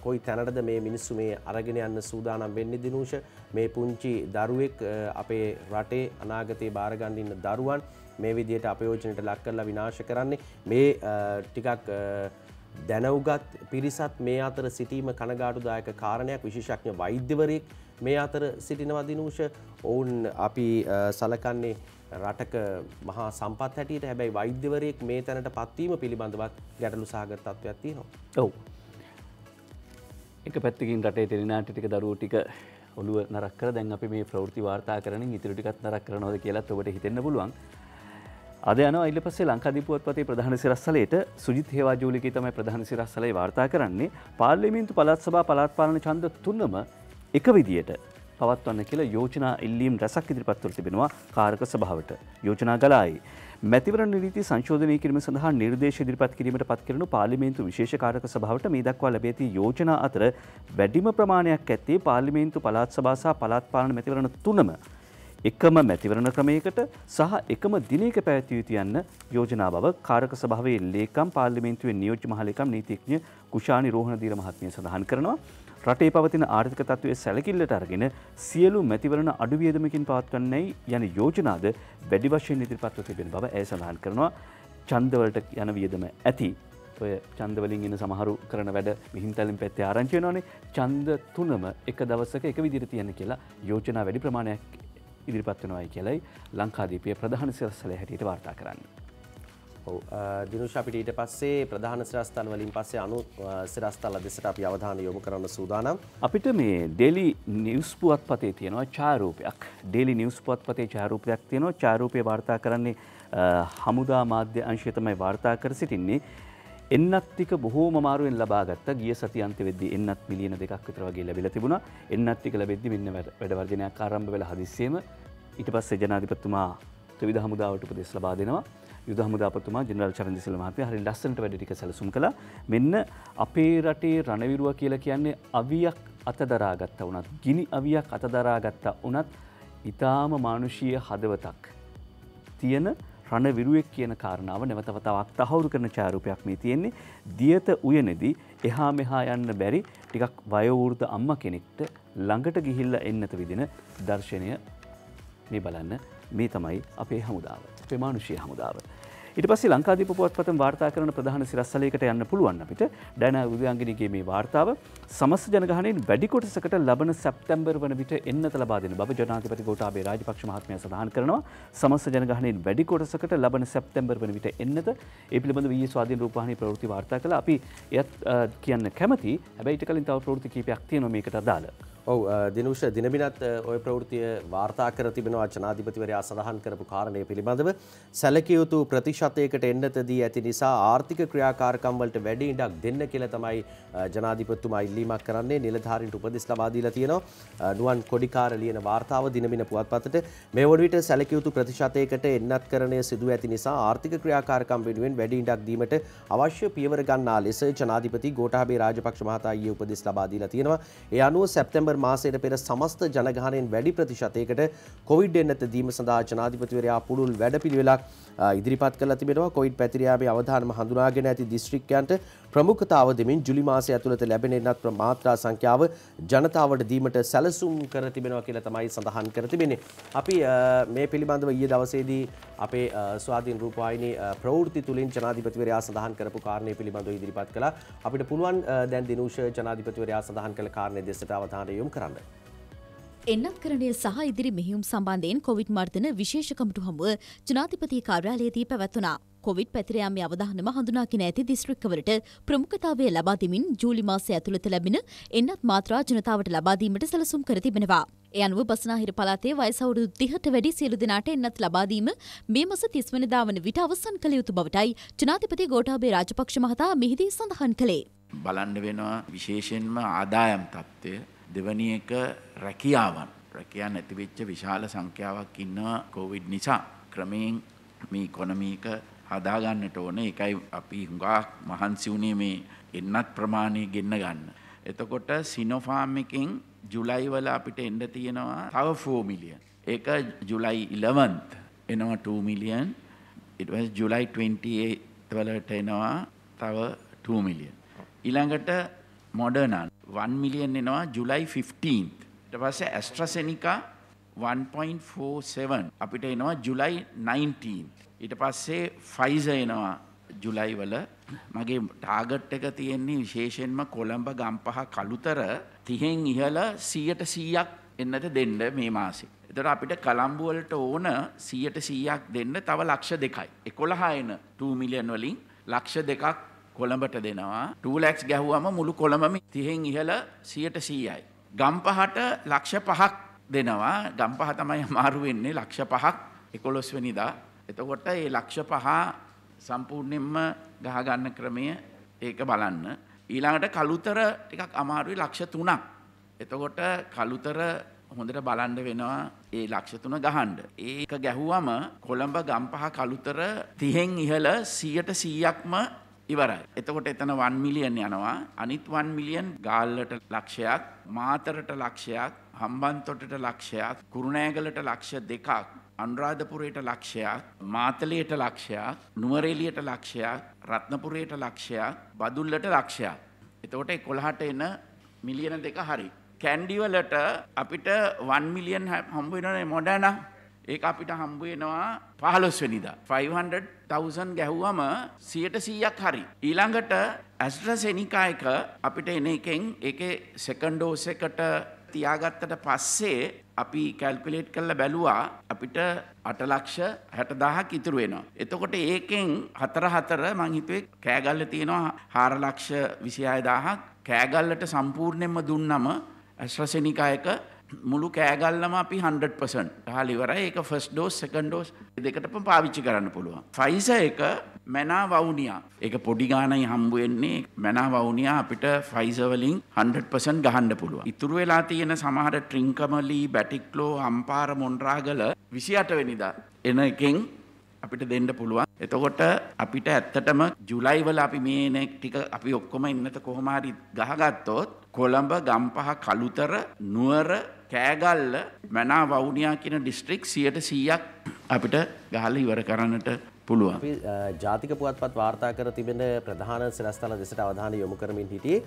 කොයි තැනටද මේ මිනිස්සු මේ අරගෙන යන්න සූදානම් වෙන්නේ දිනුෂ. මේ පුංචි දරුවෙක් අපේ රටේ අනාගතේ බාර ගන්න ඉන්න දරුවන් මේ විදිහට අපයෝජනයට ලක් කරලා විනාශ කරන්නේ. මේ ටිකක් දැනුගත් පිරිසත් මේ අතර සිටීම කනගාටුදායක කාරණයක්. විශේෂඥ වෛද්‍යවරයෙක් මේ අතර සිටිනවා දිනුෂ. ඔවුන් අපි සලකන්නේ රටක මහා සම්පත් හැටියට. හැබැයි වෛද්‍යවරයෙක් මේ තැනට පත්වීම පිළිබඳවත් ගැටලු සහගත තත්ත්වයක් තියෙනවා. ඔව්. එක පැත්තකින් රටේ ටෙලිනාට්‍ය ටික දරුවෝ ටික ඔළුව නරක් කර දැන් අපි මේ ප්‍රවෘත්ති වාර්තා කරනින් ඉතිරි ටිකත් නරක් කරනවද කියලාත් ඔබට හිතෙන්න පුළුවන්. අද යනවා ඊට පස්සේ ලංකාදීප පුවත්පතේ ප්‍රධාන සිරස්තලයට සුජිත් හේවාජෝලිකේ තමයි ප්‍රධාන සිරස්තලයේ වාර්තා කරන්නේ පාර්ලිමේන්තු පළාත් සභා පළාත් පාලන ඡන්ද තුනම එක විදියට පවත්වන්න කියලා යෝජනා ඉල්ලීම් රැසක් ඉදිරිපත් කර තිබෙනවා කාරක සභාවට. යෝජනා ගලායි. මැතිවරණ නීති සංශෝධනය කිරීම සඳහා නිර්දේශ ඉදිරිපත් කිරීමට පත් කරන පාර්ලිමේන්තු විශේෂ කාරක සභාවට මේ දක්වා ලැබී ඇති යෝජනා අතර වැඩිම ප්‍රමාණයක් ඇත්තේ පාර්ලිමේන්තු පළාත් සභා සහ පළාත් පාලන මැතිවරණ තුනම එකම මැතිවරණ ක්‍රමයකට සහ එකම දිනයක පැවැත්විය යුතු යන්න යෝජනා බව කාරක සභාවේ ලේකම් පාර්ලිමේන්තුවේ නියෝජ්‍ය මහලේකම් නීතිඥ කුෂානි රෝහණදීර මහත්මිය සඳහන් කරනවා. රටේ පවතින ආර්ථික තත්ත්වයේ සැලකිල්ලට අරගෙන සියලු මැතිවරණ අඩු වියදමකින් පවත්වන්නයි යන යෝජනාද වැඩි වශයෙන් ඉදිරිපත්ව තිබෙන බව ඇය සඳහන් කරනවා. ඡන්දවලට යන වියදම ඇති ඔය ඡන්දවලින් එන සමහරු කරන වැඩ මිහින්තලින් පැත්තේ ආරංචි වෙනවනේ. ඡන්ද තුනම එක දවසක එක විදිහට තියන්න කියලා යෝජනා වැඩි ප්‍රමාණයක් ඉදිරිපත් වෙනවායි කියලායි ලංකාදීපයේ ප්‍රධාන සිරස්තලයේ හැටියට වාර්තා කරන්නේ. දිනුෂ අපිට ඊට පස්සේ ප්‍රධාන සිරස්තල වලින් පස්සේ අනු සිරස්තල දෙසට අපි අවධානය යොමු කරන්න සූදානම්. අපිට මේ ඩේලි නිවුස් පුවත්පතේ තියෙනවා ඡායාරූපයක්. ඩේලි නිවුස් පුවත්පතේ ඡායාරූපයක් තියෙනවා. ඡායාරූපය වාර්තා කරන්නේ හමුදා මාධ්‍ය අංශය තමයි වාර්තා කර සිටින්නේ. එන්නත් ටික බොහෝම අමාරුවෙන් ලබා ගත්තා. ගිය සති අන්ත වෙද්දී එන්නත් මිලියන 2ක් විතර වගේ ලැබිලා තිබුණා. එන්නත් ටික ලැබෙද්දී මෙන්න වැඩ වර්ජනයක් ආරම්භ වෙලා හදිස්සියෙම ඊට පස්සේ ජනාධිපතිතුමා ත්‍රිවිධ හමුදාවට උපදෙස් ලබා දෙනවා. යුද හමුදාපතිතුමා ජෙනරාල් චරන්ජිත් සිල්වා මහත්මයා හරිය ලස්සනට වැඩ ටික සැලසුම් කළා. මෙන්න අපේ රටේ රණවිරුවා කියලා කියන්නේ අවියක් අතදරා ගත්තා වුණත්, ගිනි අවියක් අතදරා ගත්තා වුණත් ඊටාම මානුෂීය හදවතක් තියෙන රණවිරුවෙක් කියන කාරණාව නැවත වතාවක් තහවුරු කරන ඡායාරූපයක් මේ තියෙන්නේ. දියත උයනේදී එහා මෙහා යන්න බැරි ටිකක් වයෝවෘද්ධ අම්මා කෙනෙක්ට ළඟට ගිහිල්ලා එන්නත විදින දර්ශනය මේ බලන්න. මේ තමයි අපේ හමුදාව. අපේ මානුෂීය හමුදාව. ඊට පස්සේ ලංකාදීප පුවත්පතෙන් වාර්තා කරන ප්‍රධාන සිරස්තලයකට යන්න පුළුවන් අපිට. ඩයනා උදයන්ගිනිගේ මේ වාර්තාව සමස්ත ජනගහනයෙන් වැඩි කොටසකට ලබන සැප්තැම්බර් වන විට එන්නත ලබා දෙන බව ජනාධිපති ගෝඨාභය රාජපක්ෂ මහත්මයා සඳහන් කරනවා. සමස්ත ජනගහනයෙන් වැඩි කොටසකට ලබන සැප්තැම්බර් වන විට එන්නත ඒ පිළිබඳව ඊයේ ස්වාධීන රූපවාහිනී ප්‍රවෘත්ති වාර්තා කළා. අපි එයත් කියන්න කැමති. හැබැයි ඊට කලින් තව ප්‍රවෘත්ති කීපයක් තියෙනවා මේකට අදාළ. ඔව් දිනුෂ දිනබිනත් ඔය ප්‍රවෘත්තිය වාර්තා කර තිබෙනවා ජනාධිපතිවරයා සඳහන් කරපු කාරණය පිළිබඳව සැලකිය යුතු ප්‍රතිශතයකට එන්නතදී ඇති නිසා ආර්ථික ක්‍රියාකාරකම් වලට වැඩි ඉඩක් දෙන්න කියලා තමයි ජනාධිපතිතුමා ඉල්ලීමක් කරන්නේ. නිලධාරීන්ට උපදෙස් ලබා දීලා තියෙනවා. නුවන් කොඩිකාර ලියන වාර්තාව දිනබින පුවත්පතට මේ වන විට සැලකිය යුතු ප්‍රතිශතයකට එන්නත්කරණය සිදු ඇති නිසා ආර්ථික ක්‍රියාකාරකම් වෙනුවෙන් වැඩි ඉඩක් දීමට අවශ්‍ය පියවර ගන්නා ලෙස ජනාධිපති ගෝඨාභය රාජපක්ෂ මහතා ඊයේ උපදෙස් ලබා දීලා තියෙනවා. ඒ අනුව සැප්තැම්බර් මාසයට පෙර සමස්ත ජනගහනයෙන් වැඩි ප්‍රතිශතයකට කොවිඩ් එන්නත දීම සඳහා ජනාධිපතිවරයා පුළුල් වැඩපිළිවෙලක් ඉදිරිපත් කරලා තිබෙනවා. කොවිඩ් පැතිරියාවේ අවධානම හඳුනාගෙන ඇති දිස්ත්‍රික්කයන්ට ප්‍රමුඛතාව දෙමින් ජුලි මාසය ඇතුළත ලැබෙන එන්නත් මාත්‍රා සංඛ්‍යාව ජනතාවට දීමට සැලසුම් කර තිබෙනවා කියලා තමයි සඳහන් කර තිබෙන්නේ. අපි මේ පිළිබඳව ඊයේ දවසේදී අපේ ස්වාධීන රූපවාහිනී ප්‍රවෘත්ති තුලින් ජනාධිපතිවරයා සඳහන් කරපු කාරණේ පිළිබඳව ඉදිරිපත් කළා. අපිට පුළුවන් දැන් දිනුෂ ජනාධිපතිවරයා සඳහන් කළ කාරණේ දෙසට අවධානය යොමු කරන්න. එන්නත්කරණය සහ ඉදිරි මෙහෙයුම් සම්බන්ධයෙන් කොවිඩ් මර්ධන විශේෂ කමිටු හමුව ජනාධිපති කාර්යාලයේදී පැවැත්වුණා. කොවිඩ් පැතිරයාමේ අවධානම හඳුනාගෙන ඇති දිස්ත්‍රික්කවලට ප්‍රමුඛතාවය ලබා දෙමින් ජූලි මාසය ඇතුළත ලැබෙන එන්නත් මාත්‍රා ජනතාවට ලබා දීමට සැලසුම් කර තිබෙනවා. ඒ අනුව බස්නාහිර පළාතේ වයස අවුරුදු 30ට වැඩි සියලු දෙනාට එන්නත් ලබා දීම මේ මාස 30 වෙනිදා වන විට අවසන් කළ යුතු බවටයි ජනාධිපති ගෝඨාභය රාජපක්ෂ මහතා මෙහිදී සඳහන් කළේ. බලන්න වෙනවා විශේෂයෙන්ම ආදායම් තත්ත්වය. දෙවැනි එක රැකියාවන්. රැකියාව නැති වෙච්ච විශාල සංඛ්‍යාවක් ඉන්නවා කොවිඩ් නිසා. ක්‍රමයෙන් මේ ඉකොනොමි එක හදා ගන්නට ඕනේ. ඒකයි අපි හුඟක් මහන්සි වුණේ මේ එන්නත් ප්‍රමාණය ගෙන්න ගන්න. එතකොට සිනෝෆාම් එකෙන් ජුලයි වල අපිට එන්න තියෙනවා තව 4 මිලියන්. ඒක ජුලයි 11th එනවා 2 මිලියන්. ඊට පස්සේ ජුලයි 28 වලට එනවා තව 2 මිලියන්. ඊළඟට මොඩර්නා 1 මිලියන් එනවා ජුලයි 15th. ඊට පස්සේ ඇස්ට්‍රාසෙනිකා 1.47 අපිට එනවා ජුලයි 19th. ඊට පස්සේ ෆයිසර් එනවා ජුලයි වල. මගේ ටාගට් එක තියෙන්නේ විශේෂයෙන්ම කොළඹ ගම්පහ කළුතර 30න් ඉහළ 100%ක් එන්නට දෙන්න මේ මාසේ. එතකොට අපිට කොළඹ වලට ඕන 100%ක් දෙන්න තව ලක්ෂ 2යි. 11 එන 2 මිලියන් වලින් ලක්ෂ 2ක් කොළඹට දෙනවා. 2 lakhs ගැහුවම මුළු කොළඹම 30න් ඉහළ 100%යි. ගම්පහට ලක්ෂ 5ක් දෙනවා. ගම්පහ තමයි අමාරු වෙන්නේ ලක්ෂ 5ක් 11 වෙනිදා එතකොට ඒ ලක්ෂ 5 සම්පූර්ණයෙන්ම ගහගන්න ක්‍රමය ඒක බලන්න. ඊළඟට කළුතර ටිකක් අමාරුයි ලක්ෂ 3ක්. එතකොට කළුතර හොඳට බලන්න වෙනවා ඒ ලක්ෂ 3 ගහන්න. ඒක ගැහුවම කොළඹ ගම්පහ කළුතර 30න් ඉහළ 100%ක්ම ඉවරයි. එතකොට එතන 1 මිලියන් යනවා. අනිත් 1 මිලියන් ගාල්ලට ලක්ෂයක්, මාතරට ලක්ෂයක්, හම්බන්තොටට ලක්ෂයක්, කුරුණෑගලට ලක්ෂ 2ක්, අනුරාධපුරයට ලක්ෂයක්, මාතලයට ලක්ෂයක්, නුවරඑළියට ලක්ෂයක්, රත්නපුරයට ලක්ෂයක්, බදුල්ලට ලක්ෂයක්. එතකොට 11ට එන මිලියන 2 හරි. කැන්ඩි වලට අපිට 1 මිලියන් හම්බ වෙනවනේ මොඩර්නා. ඒක අපිට හම්බ වෙනවා 15 වෙනිදා. 500,000 ගැහුවම 100%ක් හරි. ඊළඟට ඇස්ට්‍රාසෙනිකා එක අපිට එන එකෙන් ඒකේ සෙකන්ඩ් ඩෝස් එකට තියාගත්තට පස්සේ අපි කැල්කියුලේට් කරලා බැලුවා අපිට 8,60,000ක් ඉතුරු වෙනවා. එතකොට ඒකෙන් 4 මං හිතුවේ කෑගල්ල තියෙනවා 4,26,000ක්. කෑගල්ලට සම්පූර්ණයෙන්ම දුන්නම ඇස්ට්‍රාසෙනිකා එක මුළු කෑගල්ලම අපි 100% ගහලා ඉවරයි. ඒක ෆස්ට් ඩෝස් සෙකන්ඩ් ඩෝස් දෙකටම පාවිච්චි කරන්න පුළුවන්. ෆයිසර් එක මැනා වවුනියා. ඒක පොඩි ගානයි හම්බ වෙන්නේ. මැනා වවුනියා අපිට ෆයිසර් වලින් 100% ගහන්න පුළුවන්. ඉතුරු වෙලා තියෙන සමහර ට්‍රින්කමලි, බැටික්ලෝ, අම්පාර, මොන්රාගල 28 වෙනිදා එන එකෙන් අපිට දෙන්න පුළුවන්. එතකොට අපිට ඇත්තටම ජුලයි වල අපි මේ ටික අපි ඔක්කොම ඉන්නත කොහොම හරි ගහගත්තොත් කොළඹ, ගම්පහ, කළුතර, නුවර, කෑගල්ල, මැනා වවුනියා කියන ඩිස්ට්‍රික් 100%ක් අපිට ගහලා ඉවර කරන්නට පුළුවන්. අපි ජාතික පුවත්පත් වාර්තා කර තිබෙන ප්‍රධාන සිරස්තල දෙසට අවධානය යොමු කරමින් සිටියේ.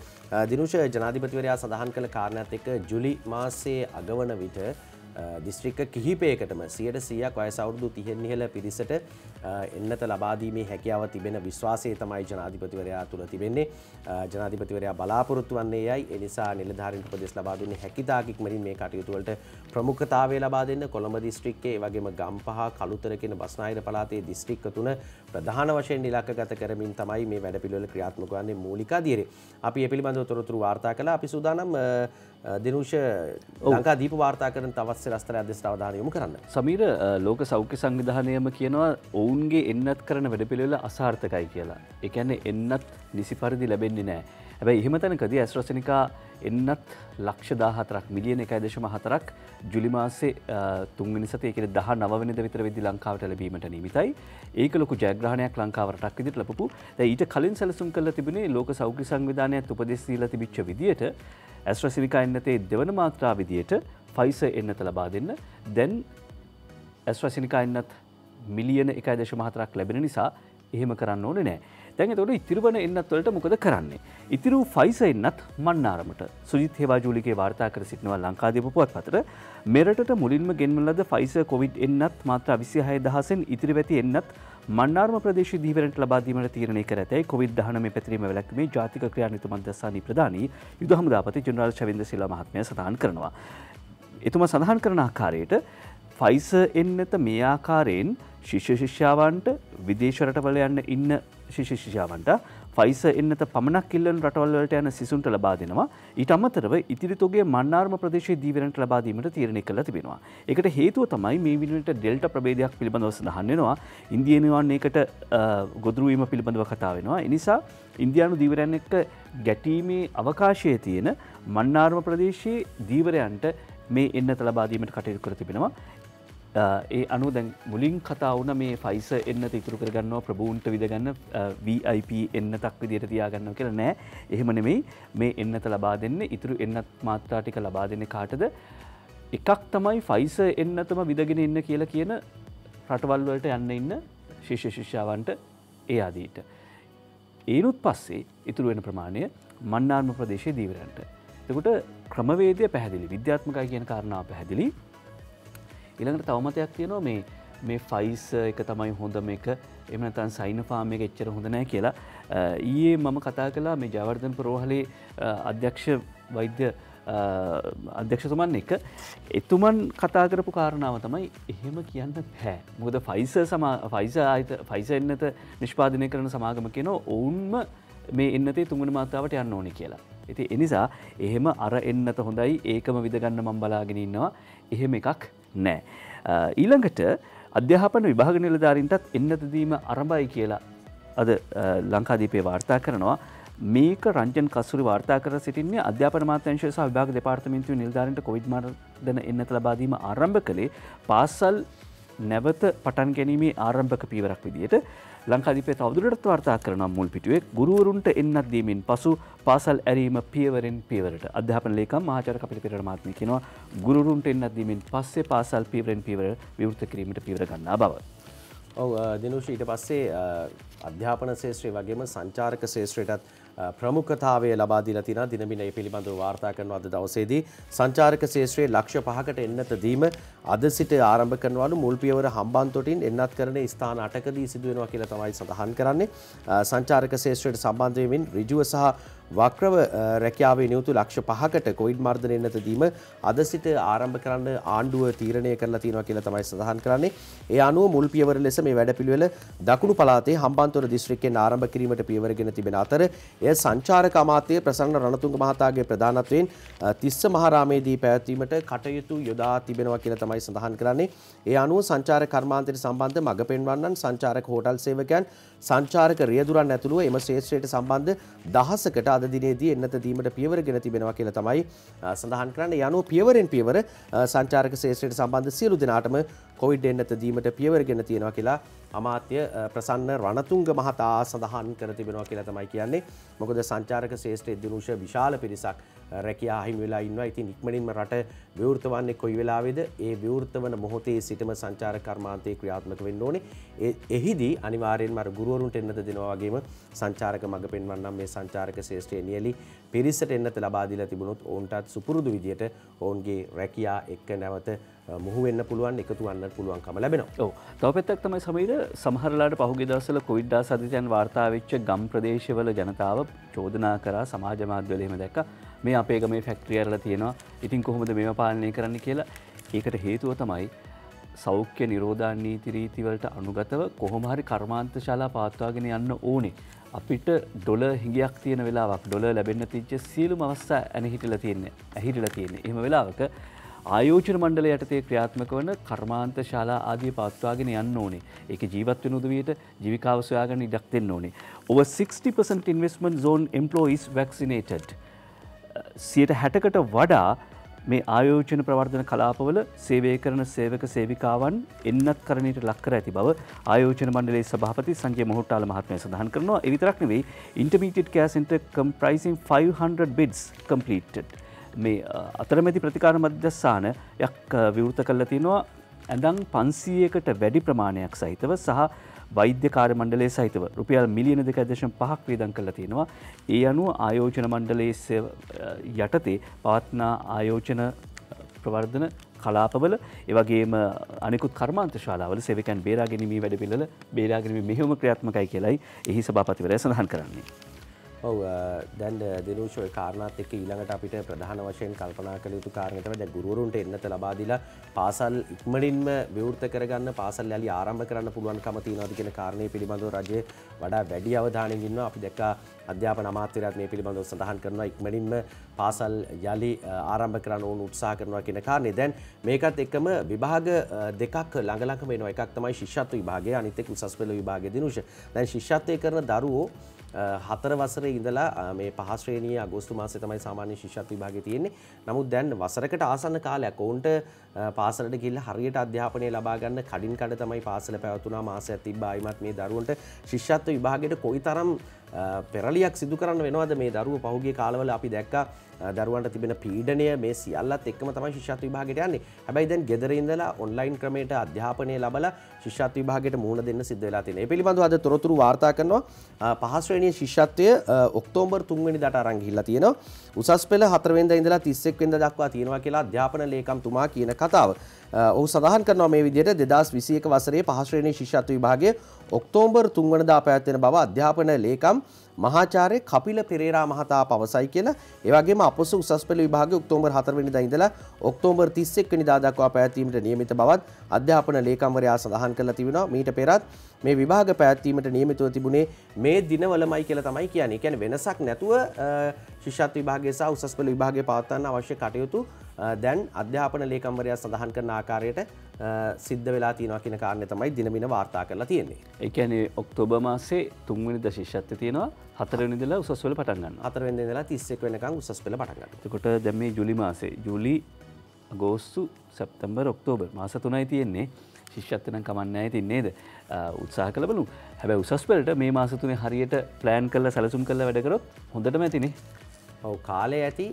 දිනුෂ ජනාධිපතිවරයා සඳහන් කළ කාරණාත් එක්ක ජුලි මාසයේ අගවන විට දිස්ත්‍රික්ක කිහිපයකටම 100%ක් වයස අවුරුදු 30 ඉහළ පිරිසට එන්නත ලබා දීමේ හැකියාව තිබෙන විශ්වාසය තමයි ජනාධිපතිවරයා තුළ තිබෙන්නේ. ජනාධිපතිවරයා බලාපොරොත්තු වන්නේ යයි. ඒ නිසා නිලධාරීන්ට උපදෙස් ලබා දුන්නේ හැකියතාක් ඉක්මනින් මේ කටයුතු වලට ප්‍රමුඛතාවය ලබා දෙන්න. කොළඹ දිස්ත්‍රික්කයේ ඒ වගේම ගම්පහ, කළුතර කියන බස්නාහිර පළාතේ දිස්ත්‍රික්ක තුන ප්‍රධාන වශයෙන් ඉලක්කගත කරමින් තමයි මේ වැඩපිළිවෙල ක්‍රියාත්මක වන්නේ මූලික අධීරේ. අපි මේ පිළිබඳව තොරතුරු වාර්තා කළා. අපි සූදානම් දිනුෂ ලංකා දීප වාර්තා කරන තවත් සිරස්තලයක් දෙසට අවධානය යොමු කරන්න. සමීර, ලෝක සෞඛ්‍ය සංවිධානයම කියනවා ඔවුන්ගේ එන්නත් කරන වැඩපිළිවෙල අසාර්ථකයි කියලා. ඒ කියන්නේ එන්නත් නිසි පරිදි ලැබෙන්නේ නැහැ. හැබැයි එහෙම තැනකදී ඇස්ට්‍රාසෙනිකා එන්නත් ලක්ෂ 14ක් මිලියන 1.4ක් ජුලි මාසේ 3 වෙනි සතියේ කියන්නේ 19 වෙනිදා විතර වෙද්දී ලංකාවට ලැබීමට නියමිතයි. ඒක ලොකු ජයග්‍රහණයක් ලංකාව රටක් විදිහට ලැබපු. දැන් ඊට කලින් සැලසුම් කරලා තිබුණේ ලෝක සෞඛ්‍ය සංවිධානයත් උපදෙස් දීලා තිබිච්ච විදියට ඇස්ට්‍රාසෙනිකා එන්නතේ දෙවන මාත්‍රා විදියට ෆයිසර් එන්නත ලබා දෙන්න. දැන් ඇස්ට්‍රාසෙනිකා එන්නත් මිලියන 1.4ක් ලැබෙන නිසා එහෙම කරන්න ඕනේ නැහැ. දැන් එතකොට ඉතිරි වන එන්නත් වලට මොකද කරන්නේ? ඉතිරි වූ ෆයිසර් එන්නත් මන්නාරමට සුජිත් හේවාජූලිගේ වාර්තා කර සිටිනවා ලංකාදීප පුවත්පතට. මෙරටට මුලින්ම ගෙන්වන ලද ෆයිසර් කොවිඩ් එන්නත් මාත්‍රා 26000න් ඉතිරි වෙති එන්නත් මන්නාරම ප්‍රදේශයේ දීවරන්ට ලබා දීමට තීරණය කර ඇතැයි කොවිඩ්-19 පැතිරීම වැළැක්වීමේ ජාතික ක්‍රියානිරත මධ්‍යස්ථානී ප්‍රධානී යුද හමුදාපති ජෙනරාල් ශවින්ද්‍ර සිල්වා මහත්මයා සඳහන් කරනවා. එතුමා සඳහන් කරන ආකාරයට ෆයිසර් එන්නත මේ ආකාරයෙන් ශිෂ්‍ය ශිෂ්‍යාවන්ට විදේශ රටවල යන්න ඉන්න ශිෂ්‍ය ශිෂ්‍යාවන්ට ෆයිසර් එන්නත පමණක් ඉල්ලන රටවල් වලට යන සිසුන්ට ලබා දෙනවා. ඊට අමතරව ඉතිරි තොගය මන්නාරම ප්‍රදේශයේ දීවරන්ට ලබා දීමට තීරණය කළා තිබෙනවා. ඒකට හේතුව තමයි මේ විදිහට ඩෙල්ටා ප්‍රභේදයක් පිළිබඳව සඳහන් වෙනවා. ඉන්දියානුවන් ඒකට ගොදුරු වීම පිළිබඳව කතා වෙනවා. ඒ නිසා ඉන්දියානු දීවරයන් එක්ක ගැටීමේ අවකාශයේ තියෙන මන්නාරම ප්‍රදේශයේ දීවරයන්ට මේ එන්නත ලබා දීමට කටයුතු කර තිබෙනවා. ඒ අනුව දැන් මුලින් කතා වුණ මේ ෆයිසර් එන්නත ඉතුරු කරගන්නවා ප්‍රභූන්ට විදගන්න VIP එන්නතක් විදියට තියාගන්නවා කියලා නෑ. එහෙම නෙමෙයි. මේ එන්නත ලබා දෙන්නේ ඉතුරු එන්නත් මාත්‍රා ටික ලබා දෙන්නේ කාටද? එකක් තමයි ෆයිසර් එන්නතම විදගෙන ඉන්න කියලා කියන රටවල් වලට යන්න ඉන්න ශිෂ්‍ය ශිෂ්‍යාවන්ට ඒ ආදීට. ඒනුත් පස්සේ ඉතුරු වෙන ප්‍රමාණය මන්නාරම ප්‍රදේශයේ දීවරන්ට. එතකොට ක්‍රමවේදය පැහැදිලි. විද්‍යාත්මකයි කියන කාරණාව පැහැදිලි. ඊළඟට තව මතයක් තියෙනවා මේ ෆයිසර් එක තමයි හොඳම එක. එහෙම නැත්නම් සයිනෝෆාර්ම් එක එච්චර හොඳ නැහැ කියලා. ඊයේ මම කතා කළා මේ ජයවර්ධන පොරෝහලේ අධ්‍යක්ෂ වෛද්‍ය අධ්‍යක්ෂතුමන් එක. එතුමන් කතා කරපු කාරණාව තමයි එහෙම කියන්න බෑ. මොකද ෆයිසර් එන්නත නිෂ්පාදනය කරන සමාගම කියනවා ඔවුන්ම මේ එන්නතේ තුන්වෙනි මාත්‍රාවට යන්න ඕනේ කියලා. ඉතින් ඒ නිසා එහෙම අර එන්නත හොඳයි ඒකම විදගන්න මම බලාගෙන ඉන්නවා. එහෙම එකක් නෑ. ඊළඟට අධ්‍යාපන විභාග නිලධාරීන්ටත් එන්නත දීම ආරම්භයි කියලා අද ලංකාදීපේ වාර්තා කරනවා. මේක රංජන් කස්තුරි වාර්තා කර සිටින්නේ අධ්‍යාපන අමාත්‍යාංශය සහ විභාග දෙපාර්තමේන්තුවේ නිලධාරීන්ට කොවිඩ් මර්ධන එන්නත ලබා දීම ආරම්භ කළේ පාසල් නැවත පටන් ගැනීමේ ආරම්භක පියවරක් විදියට. ලංකාදීපේ තවදුරටත් වාර්තා කරනවා මුල් පිටුවේ ගුරුවරුන්ට එන්නත් දීමෙන් පසු පාසල් ඇරීම පියවරෙන් පියවරට. අධ්‍යාපන ලේකම් මහාචාර්ය කපිල පෙරේරා මහත්මිය කියනවා ගුරුවරුන්ට එන්නත් දීමෙන් පස්සේ පාසල් පියවරෙන් පියවර විවෘත කිරීමට පියවර ගන්නා බව. ඔව් දිනුෂ ඊට පස්සේ අධ්‍යාපන ශාස්ත්‍රය වගේම සංචාරක ශාස්ත්‍රයටත් ප්‍රමුඛතාවය ලබා දීලා තිනා දිනමින ඒ පිළිබඳව වාර්තා කරන අද දවසේදී සංචාරක ශාස්ත්‍රයේ ලක්ෂ 5කට එන්නත දීම අද සිට ආරම්භ කරනවලු මුල් පියවර හම්බන්තොටින් එන්නත් කරන ස්ථාන 8කදී සිදු වෙනවා කියලා තමයි සඳහන් කරන්නේ. සංචාරක ශාස්ත්‍රයට සම්බන්ධ වෙමින් ඍජුව සහ වක්‍රව රැකියාවේ නියුතු ලක්ෂ 5කට කොවිඩ් මර්ධන එන්නත දීම අද සිට ආරම්භ කරන්න ආණ්ඩුව තීරණය කරලා තියෙනවා කියලා තමයි සඳහන් කරන්නේ. ඒ අනුව මුල් පියවර ලෙස මේ වැඩපිළිවෙල දකුණු පළාතේ හම්බන්තොට දිස්ත්‍රික්කයෙන් ආරම්භ කිරීමට පියවරගෙන තිබෙන අතර එය සංචාරක අමාත්‍ය ප්‍රසන්න රණතුංග මහතාගේ ප්‍රධානත්වයෙන් තිස්ස මහරාමේදී පැවැත්වීමට කටයුතු යොදා තිබෙනවා කියලා තමයි සඳහන් කරන්නේ. ඒ අනුව සංචාරක කර්මාන්තයට සම්බන්ධ මඟ පෙන්වන්නන් සංචාරක හෝටල් සේවකයන් සංචාරක රියදුරන් ඇතුළුව එම ශ්‍රේෂ්ඨයට සම්බන්ධ දහසකට අද දිනේදී එන්නත දීමට පියවරගෙන තිබෙනවා කියලා තමයි සඳහන් කරන්නේ. ඒ අනුව පියවරෙන් පියවර සංචාරක ශ්‍රේෂ්ඨයට සම්බන්ධ සියලු දෙනාටම කොවිඩ් එන්නත දීමට පියවරගෙන තියෙනවා කියලා අමාත්‍ය ප්‍රසන්න රණතුංග මහතා සඳහන් කර තිබෙනවා කියලා තමයි කියන්නේ. මොකද සංචාරක ශ්‍රේෂ්ඨ දිනුෂ විශාල පිරිසක් රැකියා අහිමි වෙලා ඉන්නවා. ඉතින් ඉක්මනින්ම රට විවෘත වන්නේ කොයි වෙලාවේද? ඒ විවෘත වන මොහොතේ සිටම සංචාරක කර්මාන්තයේ ක්‍රියාත්මක වෙන්න ඕනේ. එහිදී අනිවාර්යෙන්ම අර ගුරුවරුන්ට එන්නත දෙනවා වගේම සංචාරක මඟ පෙන්වන්නම් මේ සංචාරක ශ්‍රේෂ්ඨයේ නියලි පිරිසට එන්නත ලබා දීලා තිබුණොත් ඔවුන්ටත් සුපුරුදු විදියට ඔවුන්ගේ රැකියා එක්ක නැවත මුහු වෙන්න පුළුවන් එකතු වන්න පුළුවන්කම ලැබෙනවා. ඔව්. තව පැත්තක් තමයි සමීර සමහරලාට පහුගිය දවස්වල කොවිඩ් ආසාදිතයන් වාර්තා වෙච්ච ගම් ප්‍රදේශවල ජනතාව චෝදනා කරා සමාජ මාධ්‍යවල එහෙම දැක්කා මේ අපේ ගමේ ෆැක්ටරි අරලා තියෙනවා. ඉතින් කොහොමද මේව පාලනය කරන්න කියලා. ඒකට හේතුව තමයි සෞඛ්‍ය නිරෝධා නීති රීති වලට අනුගතව කොහොම හරි කර්මාන්ත ශාලා පවත්වාගෙන යන්න ඕනේ. අපිට ඩොලර් හිඟයක් තියෙන වෙලාවක් ඩොලර් ලැබෙන්න තිච්ච සියලුම අවස්ථා ඇහිටලා තියෙන්නේ. එහෙම වෙලාවක ආයෝජන මණ්ඩලය යටතේ ක්‍රියාත්මක වන කර්මාන්ත ශාලා ආදී පවත්වාගෙන යන්න ඕනේ. ඒක ජීවත් වෙන උදවියට ජීවිකාව සොයාගන්න ඉඩක් දෙන්න ඕනේ. Over 60% investment zone employees vaccinated. 60%කට වඩා මේ ආයෝජන ප්‍රවර්ධන කලාපවල සේවය කරන සේවක සේවිකාවන් එන්නත් කරණයට ලක් කර ඇති බව ආයෝජන මණ්ඩලයේ සභාපති සංජය මොහොට්ටාල මහත්මයා සඳහන් කරනවා. ඒ විතරක් නෙවෙයි intermediate care center comprising 500 beds completed. මේ අතරමැදි ප්‍රතිකාර මධ්‍යස්ථානයක් විවෘත කරලා තිනවා ඇඳන් 500කට වැඩි ප්‍රමාණයක් සහිතව සහ වෛද්‍ය කාර්ය මණ්ඩලයේ සහිතව රුපියල් මිලියන 2.5ක් වේදම් කරලා තිනවා. ඒ අනුව ආයෝජන මණ්ඩලයේ යටතේ පවත්නා ආයෝජන ප්‍රවර්ධන කලාපවල ඒ වගේම අනිකුත් කර්මාන්ත ශාලාවල සේවකයන් බේරා ගැනීමේ වැඩපිළිවෙල බේරා ගැනීමේ මෙහෙයුම ක්‍රියාත්මකයි කියලායි එහි සභාපතිවරයා සඳහන් කරන්නේ. ඔව් දැන් දිනුෂ ඔය කාරණාත් එක්ක ඊළඟට අපිට ප්‍රධාන වශයෙන් කල්පනා කළ යුතු කාරණේ තමයි දැන් ගුරුවරුන්ට එන්නත ලබා දීලා පාසල් ඉක්මනින්ම විවෘත කරගන්න පාසල් යලි ආරම්භ කරන්න පුළුවන්කම තියෙනවාද කියන කාරණේ පිළිබඳව රජය වඩා වැඩි අවධානයෙන් ඉන්නවා. අපි දැක්කා අධ්‍යාපන අමාත්‍යරයත් මේ පිළිබඳව සඳහන් කරනවා ඉක්මනින්ම පාසල් යලි ආරම්භ කරන්න ඕන උත්සාහ කරනවා කියන කාරණේ. දැන් මේකත් එක්කම විභාග දෙකක් ළඟ ළඟ වෙනවා. එකක් තමයි ශිෂ්‍යත්ව විභාගය, අනිත් එක උසස් පෙළ විභාගය. දිනුෂ දැන් ශිෂ්‍යත්වයේ කරන දරුවෝ 4 වසරේ ඉඳලා මේ 5 ශ්‍රේණියේ අගෝස්තු මාසයේ තමයි සාමාන්‍ය ශිෂ්‍යත්ව විභාගය තියෙන්නේ. නමුත් දැන් වසරකට ආසන්න කාලයක් ඔවුන්ට පාසලට ගිහිල්ලා හරියට අධ්‍යාපනය ලබා ගන්න කඩින් කඩ තමයි පාසල පැවතුනා. මාසයක් තිබ්බා. ආයිමත් මේ දරුවන්ට ශිෂ්‍යත්ව විභාගයට කොයිතරම් පෙරලියක් සිදු කරන්න වෙනවද මේ දරුවෝ පහුගිය කාලවල අපි දැක්කා දරුවන්ට තිබෙන පීඩනය මේ සියල්ලත් එක්කම තමයි ශිෂ්‍යත්ව විභාගයට යන්නේ. හැබැයි දැන් ගෙදර ඉඳලා ඔන්ලයින් ක්‍රමයට අධ්‍යාපනය ලබලා ශිෂ්‍යත්ව විභාගයට මුහුණ දෙන්න සිද්ධ වෙලා තියෙනවා. මේ පිළිබඳව අද තොරතුරු වාර්තා කරනවා. 5 ශ්‍රේණියේ ශිෂ්‍යත්වය ඔක්තෝබර් 3 වෙනිදාට අරන් ගිහිල්ලා තියෙනවා. උසස් පෙළ 4 වෙනිදා ඉඳලා 31 වෙනිදා දක්වා තියෙනවා කියලා අධ්‍යාපන ලේකම්තුමා කියන කතාව. ඔහු සඳහන් කරනවා මේ විදිහට 2021 වසරේ 5 ශ්‍රේණියේ ශිෂ්‍යත්ව විභාගය ඔක්තෝබර් 3 වෙනිදා පැවැත්වෙන බව අධ්‍යාපන ලේකම් මහාචාර්ය කපිල පෙරේරා මහතා පවසයි කියලා. ඒ වගේම අපොස උසස් පෙළ විභාගය ඔක්තෝබර් 4 වෙනිදා ඉඳලා ඔක්තෝබර් 31 වෙනිදා දක්වා පැවැත්වීමට නියමිත බවත් අධ්‍යාපන ලේකම්වරයා සඳහන් කරලා තිබෙනවා. මීට පෙරත් මේ විභාග පැවැත්වීමට නියමිතව තිබුණේ මේ දිනවලමයි කියලා තමයි කියන්නේ. ඒ කියන්නේ වෙනසක් නැතුව ශිෂ්‍යත්ව විභාගය සහ උසස් පෙළ විභාගය පවත්වන්න අවශ්‍ය කටයුතු දැන් අධ්‍යාපන ලේකම්වරයා සඳහන් කරන ආකාරයට සිද්ධ වෙලා තියෙනවා කියන කාරණේ තමයි දිනමින වාර්තා කරලා තියෙන්නේ. ඒ කියන්නේ ඔක්තෝබර් මාසේ 3 වෙනිදා ශිෂ්‍යත්වය තියෙනවා 4 වෙනිදා උසස් පෙළ පටන් ගන්නවා. 4 වෙනිදා ඉඳලා 31 වෙනකන් උසස් පෙළ පටන් ගන්නවා. එතකොට දැන් මේ ජූලි මාසේ ජූලි අගෝස්තු සැප්තැම්බර් ඔක්තෝබර් මාස 3යි තියෙන්නේ. ශිෂ්‍යත්වය නම් කමන්නේ නැහැ ඉතින් නේද? උත්සාහ කළ බලමු. හැබැයි උසස් පෙළට මේ මාස 3 හරියට ප්ලෑන් කරලා සැලසුම් කරලා වැඩ කරොත් හොඳටම ඇතිනේ. ඔව් කාලය ඇති.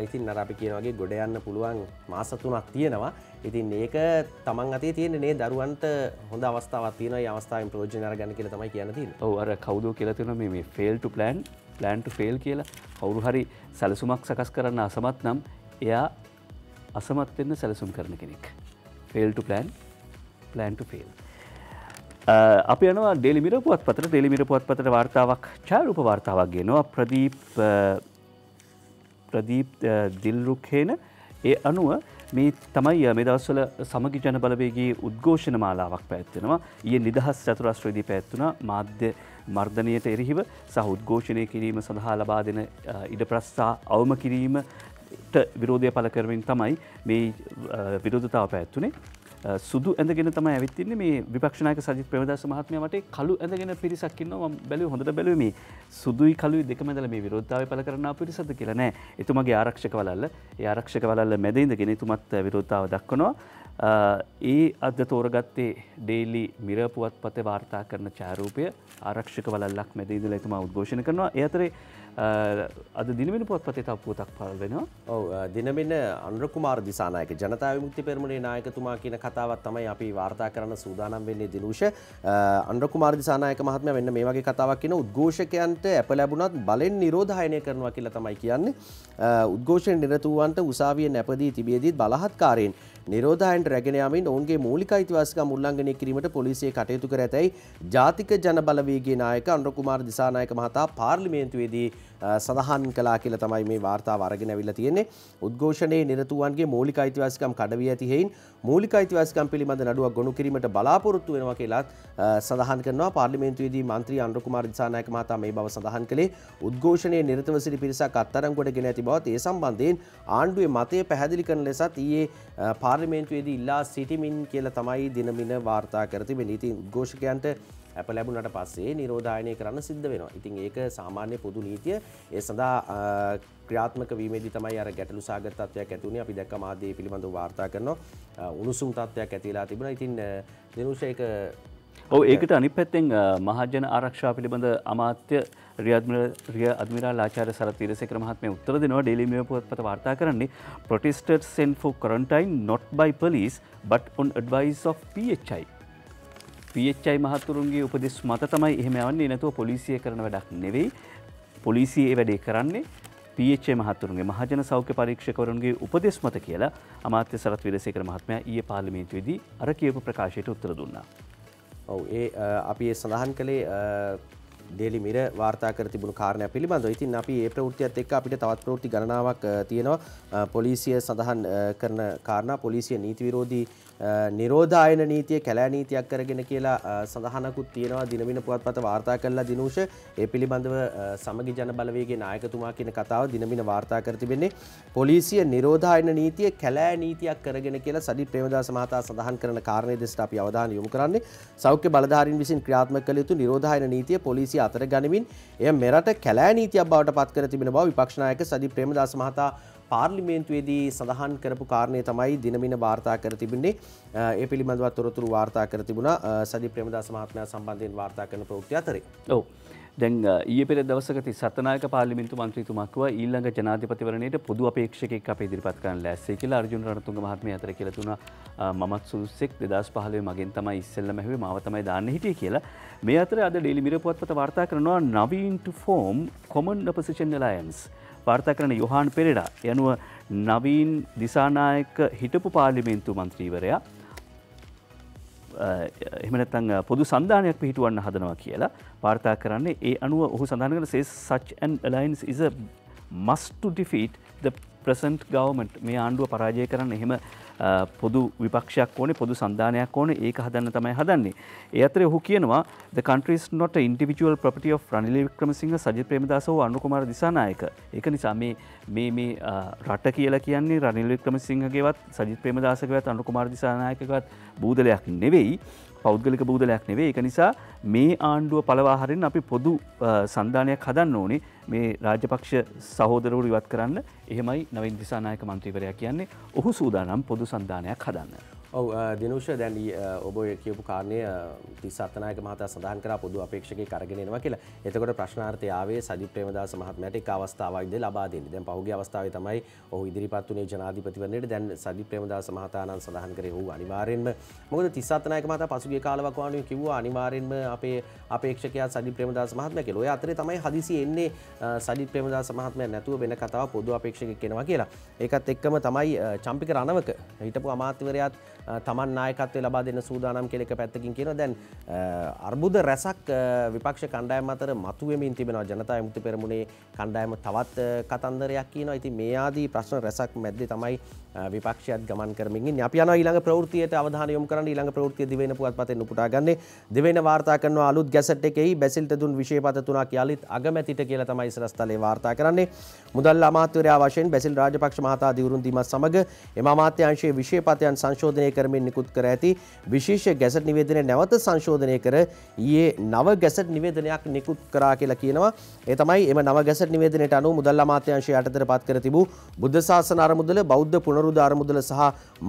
ඉතින් අර අපි කියන වගේ ගොඩ යන්න පුළුවන් මාස 3ක් තියෙනවා. ඉතින් මේක තමන් අතේ තියෙන්නේ නේ දරුවන්ට හොඳ අවස්ථාවක් තියෙනවා. මේ අවස්ථාවෙන් ප්‍රයෝජන අරගන්න කියලා තමයි කියන්න තියෙන්නේ. ඔව් අර කවුද කියලා තියෙනවා මේ fail to plan to fail කියලා. කවුරු හරි සැලසුමක් සකස් කරන්න අසමත් නම් එයා අසමත් වෙන්න සැලසුම් කරන කෙනෙක්. fail to plan to fail. අපි යනවා ඩේලි මිරර් පුවත්පතට. ඩේලි මිරර් පුවත්පතට වාර්තාවක් ඡායාරූප වාර්තාවක් ගෙනවා ප්‍රදීප් දිල්රුක්හේන. ඒ අනුව මේ තමයි මේ දවස්වල සමගි ජන බලවේගයේ උද්ඝෝෂණ මාලාවක් පැවැත්වෙනවා. ඊයේ නිදහස් චතුරාස්‍රයේදී පැවැත්වුණා මාධ්‍ය මර්ධනයට එරෙහිව සහ උද්ඝෝෂණය කිරීම සඳහා ලබා දෙන ඉඩ ප්‍රස්ථා අවම කිරීමට විරෝධය පළ කරමින් තමයි මේ විරෝධතාව පැවැත්වුණේ. සුදු ඇඳගෙන තමයි ඇවිත් ඉන්නේ මේ විපක්ෂ නායක සජිත් ප්‍රේමදාස මහත්මයා වටේ කළු ඇඳගෙන පිරිසක් ඉන්නවා. මම බැලුවේ හොඳට බැලුවේ මේ සුදුයි කළුයි දෙකම ඇඳලා මේ විරෝධතාවය පළ කරන ආ පිරිසක්ද කියලා නෑ. එතුමාගේ ආරක්ෂක වළල්ල. ඒ ආරක්ෂක වළල්ල මැද ඉඳගෙන එතුමත් විරෝධතාව දක්වනවා. ඒ අද තෝරගත්තේ ඩේලි මිරර් පුවත්පතේ වාර්තා කරන ඡායාරූපය ආරක්ෂක වළල්ලක් මැද ඉඳලා එතුමා උද්ඝෝෂණ කරනවා. ඒ අතරේ අද දිනමින පුවත්පතේ තව පුවතක් පළ වෙනවා. ඔව් දිනමින අනුර කුමාර දිසානායක ජනතා විමුක්ති පෙරමුණේ නායකතුමා කියන කතාවක් තමයි අපි වාර්තා කරන්න සූදානම් වෙන්නේ දිනුෂ. අනුර කුමාර දිසානායක මහත්මයා වෙන්න මේ වගේ කතාවක් කියන උද්ඝෝෂකයන්ට අප ලැබුණත් බලෙන් නිරෝධායනය කරනවා කියලා තමයි කියන්නේ. උද්ඝෝෂණ නිරත වූවන්ට උසාවියේ නැපදී තිබියදී බලහත්කාරයෙන් නිරෝධායනට රැගෙන යාමින් ඔවුන්ගේ මූලික අයිතිවාසිකම් උල්ලංඝනය කිරීමට පොලිසිය කටයුතු කර ඇතැයි ජාතික ජන බලවේගයේ නායක අනුර කුමාර දිසානායක මහතා පාර්ලිමේන්තුවේදී සඳහන් කළා කියලා තමයි මේ වාර්තාව අරගෙන අවිල්ලා තියෙන්නේ. උද්ඝෝෂණයේ නිරත වූවන්ගේ මූලික අයිතිවාසිකම් කඩවී ඇති හේයින් මූලික අයිතිවාසිකම් පිළිබඳ නඩුවක් ගොනු කිරීමට බලාපොරොත්තු වෙනවා කියලා සඳහන් කරනවා. පාර්ලිමේන්තුවේදී මන්ත්‍රී අනුර කුමාර දිසානායක මහතා මේ බව සඳහන් කළේ උද්ඝෝෂණයේ නිරතව සිටි පිරිසක් අත්අඩංගුවට ගෙන ඇති බවත් ඒ සම්බන්ධයෙන් ආණ්ඩුවේ මතය පැහැදිලි කරන ලෙසත් ඊයේ පාර්ලිමේන්තුවේදී ඉල්ලා සිටිමින් කියලා තමයි දිනමින වාර්තා කර තිබෙන්නේ. ඉතින් උද්ඝෝෂකයන්ට අප ලැබුණට පස්සේ නිරෝධායනය කරන්න සිද්ධ වෙනවා. ඉතින් ඒක සාමාන්‍ය පොදු නීතිය. ඒ සඳහා ක්‍රියාත්මක වීමේදී තමයි අර ගැටලු සාගත තත්ත්වයක් ඇති වුණේ. අපි දැක්ක මාධ්‍ය පිළිබඳව වාර්තා කරනවා. උණුසුම් තත්ත්වයක් ඇති වෙලා තිබුණා. ඉතින් දිනුෂ ඒක ඒකට අනිත් පැත්තෙන් මහජන ආරක්ෂාව පිළිබඳ අමාත්‍ය රිය අද්මිරාල් ආචාර්ය සරත් වීරසේකර මහත්මයා උත්තර දෙනවා. ඩේලි මිරර් පුවත්පත වාර්තා කරන්නේ protesters sent for quarantine not by police but on advice of PHI. PHI මහතුරුන්ගේ උපදෙස් මත තමයි එහෙම යවන්නේ. නැතුව පොලිසිය කරන වැඩක් නෙවෙයි. පොලිසිය ඒ වැඩේ කරන්නේ PHI මහතුරුන්ගේ මහජන සෞඛ්‍ය පරීක්ෂකවරුන්ගේ උපදෙස් මත කියලා අමාත්‍ය සරත් වීරසේකර මහත්මයා ඊයේ පාර්ලිමේන්තුවේදී අර කියපු ප්‍රකාශයට උත්තර දුන්නා. ඔව් අපි ඒ සඳහන් කළේ ඩේලි මිරර් වාර්තා කර තිබුණු කාරණයක් පිළිබඳව. ඉතින් අපි මේ ප්‍රවෘත්තියත් එක්ක අපිට තවත් ප්‍රවෘත්ති ගණනාවක් තියෙනවා. පොලිසිය සඳහන් කරන කාරණා පොලිසිය නීති විරෝධී නිරෝධායන නීතිය කැලෑ නීතියක් කරගෙන කියලා සඳහනකුත් තියෙනවා. දිනමින පුවත්පත වාර්තා කළා දිනුෂ. ඒ පිළිබඳව සමගි ජන බලවේගයේ නායකතුමා කියන කතාව දිනමින වාර්තා කර තිබෙන්නේ. පොලිසිය නිරෝධායන නීතිය කැලෑ නීතියක් කරගෙන කියලා සජිත් ප්‍රේමදාස මහතා සඳහන් කරන කාරණේ දෙසට අපි අවධානය යොමු කරන්නේ. සෞඛ්‍ය බලධාරීන් විසින් ක්‍රියාත්මක කළ යුතු නිරෝධායන නීතිය පොලිසිය අතර ගනිමින් එය මෙරට කැලෑ නීතියක් බවට පත් කර තිබෙන බව විපක්ෂ නායක සජිත් ප්‍රේමදාස මහතා පාර්ලිමේන්තුවේදී සඳහන් කරපු කාරණය තමයි දිනමින වාර්තා කර තිබෙන්නේ. ඒ පිළිබඳව තොරතුරු වාර්තා කර තිබුණා සජිත් ප්‍රේමදාස මහත්මයා සම්බන්ධයෙන් වාර්තා කරන ප්‍රවෘත්ති අතරේ. ඔව්. දැන් ඊයේ පෙර දවසක සත්නායක පාර්ලිමේන්තු මන්ත්‍රීතුමා කිව්වා ඊළඟ ජනාධිපතිවරණයට පොදු අපේක්ෂකෙක් අපේ ඉදිරිපත් කරන්න ලෑස්තියි කියලා. අර්ජුන රණතුංග මහත්මයා අතර කියලා තුනා මමත් සුදුස්සෙක් 2015 මගෙන් තමයි ඉස්සෙල්ලම ඇහුවේ මාව තමයි දාන්න හිටියේ කියලා. මේ අතර අද ඩේලි මිරර් පුවත්පත වාර්තා කරනවා Naveen to form common opposition alliance. වාර්තා කරන යොහාන් පෙරේරා යනුව නවීන් දිසානායක හිටපු පාර්ලිමේන්තු මන්ත්‍රීවරයා එහෙම නැත්නම් පොදු සන්ධානයක් පිහිටුවන්න හදනවා කියලා වාර්තා කරන්නේ. ඒ අනුව ඔහු සඳහන් කරන says such an alliance is a must to defeat the present government මේ ආණ්ඩුව පරාජය කරන්න එහෙම පොදු විපක්ෂයක් ඕනේ පොදු සන්ධානයක් ඕනේ ඒක හදන්න තමයි හදන්නේ. ඒ අතරේ ඔහු කියනවා the country is not an individual property of Ranil Wickremesinghe Sajith Premadasa හෝ අනුර කුමාර දිසානායක. ඒක නිසා මේ රට කියලා කියන්නේ රනිල් වික්‍රමසිංහගේවත් සජිත් ප්‍රේමදාසගේවත් අනුර කුමාර දිසානායකගේවත් බූදලයක් නෙවෙයි. පෞද්ගලික බූදලයක් නෙවෙයි. ඒක නිසා මේ ආණ්ඩුව පළවා හරින්න අපි පොදු සන්ධානයක් හදන්න ඕනේ මේ රාජපක්ෂ සහෝදරවරු ඉවත් කරන්න. එහෙමයි නවීන් දිසානායක මන්ත්‍රීවරයා කියන්නේ. ඔහු සූදානම් පොදු සන්ධානයක් හදන්න. ඔව් දිනුෂ දැන් ඔබ කියපු කාරණය තිස්සත් නායක මහතා සඳහන් කරා පොදු අපේක්ෂකයෙක් අරගෙන එනවා කියලා. එතකොට ප්‍රශ්නාර්ථය ආවේ සජිත් ප්‍රේමදාස මහත්මයාට එක අවස්ථාවක්ද ලබා දෙන්නේ. දැන් පහුගිය අවස්ථාවේ තමයි ඔහු ඉදිරිපත් වුණේ ජනාධිපතිවරණයට. දැන් සජිත් ප්‍රේමදාස මහතා නම් සඳහන් කරේ ඔහු අනිවාර්යෙන්ම මොකද තිස්සත් නායක මහතා පසුගිය කාලවක වань කිව්වා අනිවාර්යෙන්ම අපේ අපේක්ෂකයා සජිත් ප්‍රේමදාස මහත්මයා කියලා. ඔය අතරේ තමයි හදිසියෙ එන්නේ සජිත් ප්‍රේමදාස මහත්මයා නැතුව වෙන කතාවක් පොදු අපේක්ෂකයෙක් එනවා කියලා. ඒකත් එක්කම තමයි චම්පික රණවක හිටපු අමාත්‍යවරයාත් තමන් නායකත්වය ලබා දෙන්න සූදානම් කියලා එක පැත්තකින් කියනවා. දැන් අර්බුද රැසක් විපක්ෂ කණ්ඩායම අතර මතුවෙමින් තිබෙනවා. ජනතා විමුක්ති පෙරමුණේ කණ්ඩායම තවත් කතන්දරයක් කියනවා. ඉතින් මේ ආදී ප්‍රශ්න රැසක් මැද්දේ තමයි විපක්ෂයත් ගමන් කරමින් ඉන්නේ. අපි යනවා ඊළඟ ප්‍රවෘත්තියට අවධානය යොමු කරන්න. ඊළඟ ප්‍රවෘත්තිය දිවයින පුවත්පතෙන් උපුටා ගන්නේ. දිවයින වාර්තා කරනවා අලුත් ගැසට් එකෙහි බැසිල්ට දුන් විශේෂපත 3ක් යලිත් අගමැතිට කියලා තමයි ඉස්සරස්තලේ වාර්තා කරන්නේ. මුදල් අමාත්‍යවරයා වශයෙන් බැසිල් රාජපක්ෂ මහතා දිවුරුම් දීමත් සමග එම අමාත්‍යාංශයේ විශේෂපතයන් සංශෝධනය කරමින් නිකුත් කර ඇති විශේෂ ගැසට් නිවේදනය නැවත සංශෝධනය කර ඊයේ නව ගැසට් නිවේදනයක් නිකුත් කරා කියලා කියනවා. ඒ තමයි එම නව ගැසට් නිවේදනයට අනුව මුදල් අමාත්‍යාංශය යටතට පත් කර තිබූ බුද්ධ ශාසන අරමුදල, බෞද්ධ පුනරුද්ධ අරමුදල සහ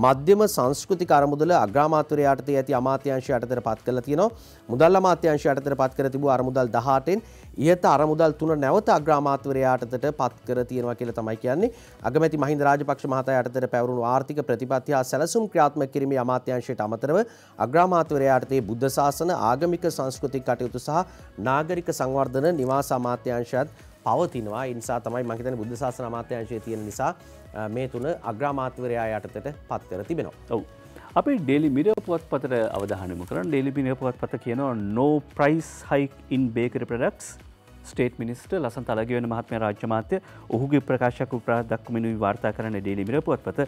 මධ්‍යම සංස්කෘතික අරමුදල අග්‍රාමාත්‍යවරයා යටතේ ඇති අමාත්‍යාංශය යටතට පත් කරලා තියෙනවා. මුදල් අමාත්‍යාංශය යටතට පත් කර තිබූ අරමුදල් 18න් ඉහත අරමුදල් 3 නැවත අග්‍රාමාත්‍යවරයා යටතට පත් කර තියෙනවා කියලා තමයි කියන්නේ. අගමැති මහින්ද රාජපක්ෂ මහතා යටතට පැවරුණු ආර්ථික ප්‍රතිපත්ති හා සැලසුම් ක්‍රියාත්මක කිරීමේ අමාත්‍යාංශයට අමතරව අග්‍රාමාත්‍යවරයා යටතේ බුද්ධ ශාසන, ආගමික සංස්කෘතික කටයුතු සහ නාගරික සංවර්ධන නිවාස අමාත්‍යාංශයත් පවතිනවා. ඒ නිසා තමයි මම හිතන්නේ බුද්ධ ශාසන අමාත්‍යාංශයේ තියෙන නිසා මේ තුන අග්‍රාමාත්‍යවරයා යටතට පත් කර තිබෙනවා. ඔව්. අපි ඩේලි මිරර් පුවත්පතට අවධානය යොමු කරන ඩේලි මිරර් පුවත්පත කියනවා no price hike in bakery products. State minister Lasantha Alagiyawanna මහත්මයා රාජ්‍ය මාත්‍ය ඔහුගේ ප්‍රකාශයක් උපරාධ දක්වමිනුයි වාර්තා කරන ඩේලි මිරර් පුවත්පත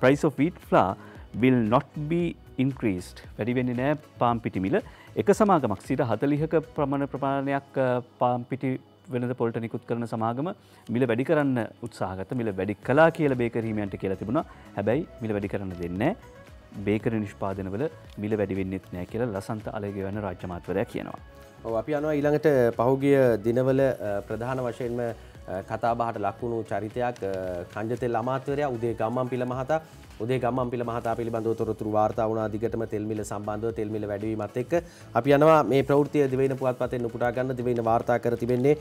price of wheat flour will not be increased. වැඩි වෙන්නේ නැහැ පාම් පිටි මිල. එක සමාගමක් 40ක ප්‍රමාණයක් පාම් පිටි වෙනද පොල්ට නිකුත් කරන සමාගම මිල වැඩි කරන්න උත්සාහගත. මිල වැඩි කළා කියලා බේකරි හිමියන්ට කියලා තිබුණා. හැබැයි මිල වැඩි කරන්න දෙන්නේ නැහැ. බේකරි නිෂ්පාදනවල මිල වැඩි වෙන්නෙත් නැහැ කියලා ලසන්ත අලගිවෙන රාජ්‍ය මාත්‍යවරයා කියනවා. ඔව් අපි යනවා ඊළඟට පහුගිය දිනවල ප්‍රධාන වශයෙන්ම කතාබහට ලක්වුණු චරිතයක් කංජතෙල් අමාත්‍යවරයා උදේ ගම්මන්පිල මහතා. උදේ ගම්මන්පිල මහතා පිළිබඳව තොරතුරු වාර්තා වුණා. දිගටම තෙල් මිල සම්බන්ධව තෙල් මිල වැඩිවීමත් එක්ක අපි යනවා මේ ප්‍රවෘත්තිය දිවයින පුවත්පතෙන් උපුටා ගන්න. දිවයින වාර්තා කර තිබෙන්නේ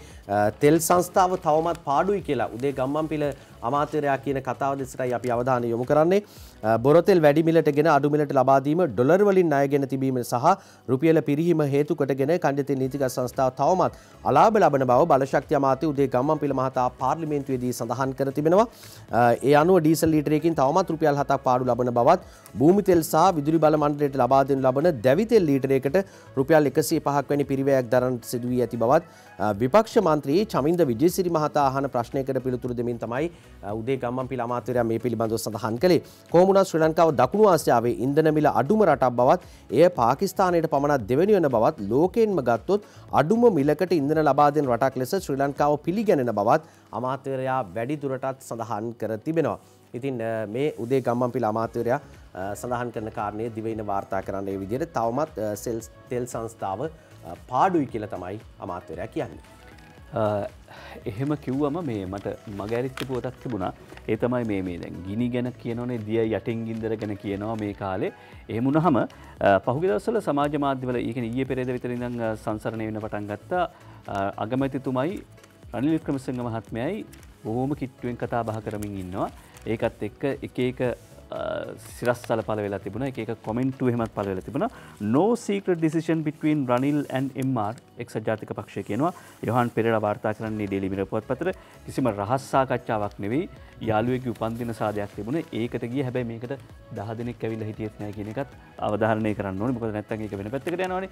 තෙල් සංස්ථාව තවමත් පාඩුයි කියලා උදේ ගම්මන්පිල අමාත්‍යවරයා කියන කතාව දෙසටයි අපි අවධානය යොමු කරන්නේ. බොරතෙල් වැඩි මිලට ගෙන අඩු මිලට ලබා දීම, ඩොලර් වලින් ණයගෙන තිබීම සහ රුපියල පිරිහීම හේතු කොටගෙන කංජතෙල් නීතිගත සංස්ථාව තවමත් අලාභ ලබන බව බලශක්ති අමාත්‍ය උදේ ගම්මන්පිල මහතා පාර්ලිමේන්තුවේදී සඳහන් කර තිබෙනවා. ඒ අනුව ඩීසල් ලීටරයකින් තවමත් රුපියල් 7ක් පාඩු ලබන බවත්, භූමි තෙල් සහ විදුලි බල මණ්ඩලයට ලබා දෙනු ලබන දැවි තෙල් ලීටරයකට රුපියල් 105ක් වැනි පිරිවැයක් දරන්නට සිදු වී ඇති බවත් විපක්ෂ මන්ත්‍රී චමින්ද විජේසිරි මහතා අහන ප්‍රශ්නයකට පිළිතුරු දෙමින් තමයි උදේ ගම්මන්පිල අමාත්‍යවරයා මේ පිළිබඳව සඳහන් කළේ. කොහොම වුණත් ශ්‍රී ලංකාව දකුණු ආසියාවේ ඉන්ධන මිල අඩුම රටක් බවත්, එය පාකිස්තානයට පමණක් දෙවෙනි වන බවත්, ලෝකයෙන්ම ගත්තොත් අඩුම මිලකට ඉන්ධන ලබා දෙන රටක් ලෙස ශ්‍රී ලංකාව පිළිගැනෙන බවත් අමාත්‍යවරයා වැඩි දුරටත් සඳහන් කර තිබෙනවා. ඉතින් මේ උදේ ගම්මන්පිල අමාත්‍යවරයා සඳහන් කරන කාරණේ දිවයින වාර්තා කරන්න ඒ විදිහට තවමත් තෙල් සංස්ථාව පාඩුයි කියලා තමයි අමාත්‍යවරයා කියන්නේ. එහෙම කිව්වම මේ මට මගැරිච්ච පුවතක් තිබුණා. ඒ තමයි මේ දැන් ගිනි ගැන කියනෝනේ දිය යටින් ගින්දර ගැන කියනවා මේ කාලේ. එහෙම වුණාම පහුගිය දවස්වල සමාජ මාධ්‍යවල ඊයේ පෙරේද විතර ඉඳන් සංසරණය වෙන්න පටන් ගත්තා. අගමැතිතුමයි රනිල් වික්‍රමසිංහ මහත්මයායි බොහොම කිට්ටුවෙන් කතා බහ කරමින් ඉන්නවා. ඒකත් එක්ක එක සිරස්තල පළ වෙලා තිබුණා. එක කොමෙන්ටු එහෙමත් පළ වෙලා තිබුණා. No secret decision between Ranil and MR එක්සත් ජාතික පක්ෂය කියනවා. යොහාන් පෙරේරා වාර්තා කරන්නේ ඩේලි මිරර් පුවත්පතට කිසිම රහස් සාකච්ඡාවක් නෙවෙයි. යාළුවෙකුගේ උපන්දින සාදයක් තිබුණේ. ඒකට ගිය හැබැයි මේකට 10 දෙනෙක් ඇවිල්ලා හිටියෙත් නැහැ කියන එකත් අවධාරණය කරන්න ඕනේ. මොකද නැත්තම් ඒක වෙන පැත්තකට යනවානේ.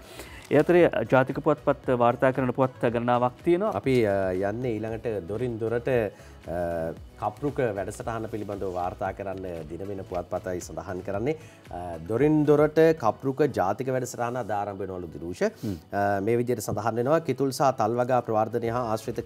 ඒ අතරේ ජාතික පුවත්පත් වාර්තා කරන පුවත් ගණනාවක් තියෙනවා. අපි යන්නේ ඊළඟට දොරින් දොරට කප්රුක වැඩසටහන පිළිබඳව වාර්තා කරන්න දිනවෙන පුවත්පතයි සඳහන් කරන්නේ දොරින් දොරට කප්රුක ජාතික වැඩසටහන ආරම්භ වෙනවලු දිරුෂ මේ විදිහට සඳහන් වෙනවා කිතුල් සහ තල්වගා ප්‍රවර්ධනය හා ආශ්‍රිත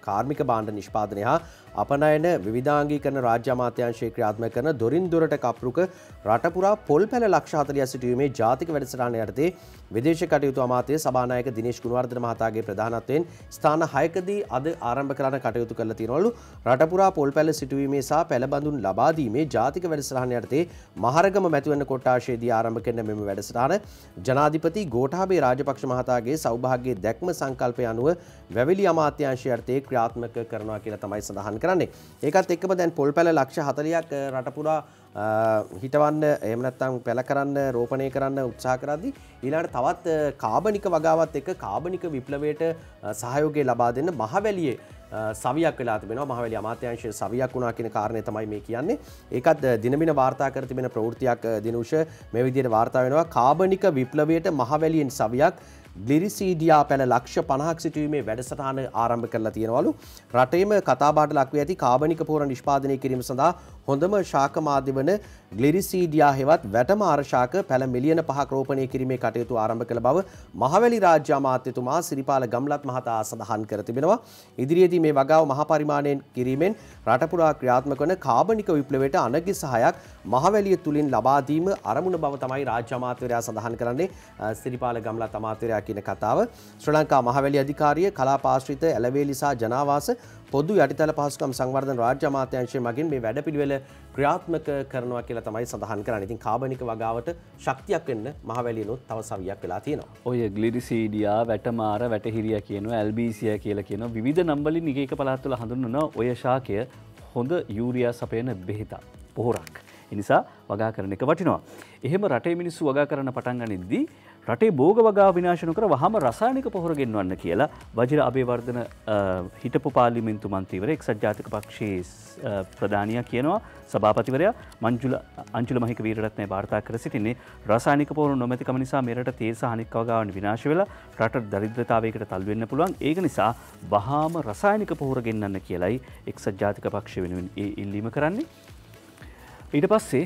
කාර්මික භාණ්ඩ නිෂ්පාදනය හා අපනයන විවිධාංගීකරණ රාජ්‍ය අමාත්‍යාංශයේ ක්‍රියාත්මක කරන දොරින් දොරට කප්රුක රට පුරා පොල් පැල ලක්ෂ 40ක් සිටුවීමේ ජාතික වැඩසටහන යටතේ විදේශ කටයුතු අමාත්‍ය සභානායක දිනේෂ් ගුණවර්ධන මහතාගේ ප්‍රධානත්වයෙන් ස්ථාන 6කදී අද ආරම්භ කරන කටයුතු කරලා තියෙනවලු රට පුරා පොල් පැල සිටුවීමේ සහ පැල බඳුන් ලබා දීමේ ජාතික වැඩසටහන යටතේ මහරගම මැතිවරණ කොට්ටාශයේදී ආරම්භ කරන මෙම වැඩසටහන ජනාධිපති ගෝඨාභය රාජපක්ෂ මහතාගේ සෞභාග්‍ය දැක්ම සංකල්පය අනුව වැවිලි අමාත්‍යාංශය යටතේ ක්‍රියාත්මක කරනවා කියලා තමයි සඳහන් කරන්නේ. ඒකත් එක්කම දැන් පොල් පැල ලක්ෂ 40ක් රට පුරා හිටවන්න එහෙම නැත්නම් පැල කරන්න රෝපණය කරන්න උත්සාහ කරද්දී ඊළඟට තවත් කාබනික වගාවත් එක්ක කාබනික විප්ලවයට සහයෝගය ලබා දෙන්න මහවැලියේ සවියක් වෙලා තිබෙනවා. මහවැලි අමාත්‍යාංශයේ සවියක් වුණා කියන කාරණේ තමයි මේ කියන්නේ. ඒකත් දිනමින වාර්තා කර තිබෙන ප්‍රවෘත්තියක් දිනුෂ මේ විදිහට වාර්තා වෙනවා. කාබනික විප්ලවයට මහවැලියෙන් සවියක් ග්ලිරිසීඩියා පැල ලක්ෂ 50ක් සිටුවීමේ වැඩසටහන ආරම්භ කරලා තියෙනවලු. රටේම කතාබහට ලක් වී ඇති කාබනික පොහොර නිෂ්පාදනය කිරීම සඳහා හොඳම ශාක මාධ්‍ය වන ග්ලිරිසීඩියා හෙවත් වැටමාර ශාක පැල මිලියන 5ක් රෝපණය කිරීමේ කටයුතු ආරම්භ කළ බව මහවැලි රාජ්‍ය අමාත්‍යතුමා සිරිපාල ගම්ලත් මහතා සඳහන් කර තිබෙනවා. ඉදිරියේදී මේ වගාව මහ පරිමාණයෙන් කිරීමෙන් රට පුරා ක්‍රියාත්මක වන කාබනික විප්ලවයට අනගි සහායක් මහවැලිය තුලින් ලබා දීම අරමුණ බව තමයි රාජ්‍ය අමාත්‍යවරයා සඳහන් කරන්නේ. සිරිපාල ගම්ලත් අමාත්‍යවරයා කියන කතාව ශ්‍රී ලංකා මහවැලි අධිකාරිය කලාපාශ්‍රිත ඇලවේලි සහ ජනාවාස පොදු යටිතල පහසුකම් සංවර්ධන රාජ්‍ය අමාත්‍යාංශය මගින් මේ වැඩපිළිවෙල ක්‍රියාත්මක කරනවා කියලා තමයි සඳහන් කරන්නේ. ඉතින් කාබනික වගාවට ශක්තියක් වෙන්න මහවැලියනොත් තව සවියක් වෙලා තියෙනවා. ඔය ග්ලිරිසීඩියා වැටමාර වැටහිරියා කියනවා ඇල්බීසියා කියලා කියනවා විවිධ නම් වලින් එක එක පළාත් වල හඳුන්වන ඔය ශාකය හොඳ යූරියා සපයන බෙහෙතක් පොහොරක්. ඒ නිසා වගා කරන එක වටිනවා. එහෙම රටේ මිනිස්සු වගා කරන්න පටන් ගනිද්දී රටේ භෝග වගාව විනාශ නොකර වහම රසායනික පොහොර ගෙන්වන්න කියලා වජිර අබේවර්ධන හිටපු පාර්ලිමේන්තු මන්ත්‍රීවරයා එක්සත් ජාතික පක්ෂයේ ප්‍රධානියා කියනවා සභාපතිවරයා අංජුල මහික වීරරත්නය වාර්තා කර සිටින්නේ රසායනික පොහොර නොමැතිකම නිසා මෙරට තේල් සහ අනික් වගාවන් විනාශ වෙලා රට දරිද්‍රතාවයකට තල් වෙන්න පුළුවන්. ඒක නිසා වහාම රසායනික පොහොර ගෙන්වන්න කියලයි එක්සත් ජාතික පක්ෂය වෙනුවෙන් ඒ ඉල්ලීම කරන්නේ. ඊට පස්සේ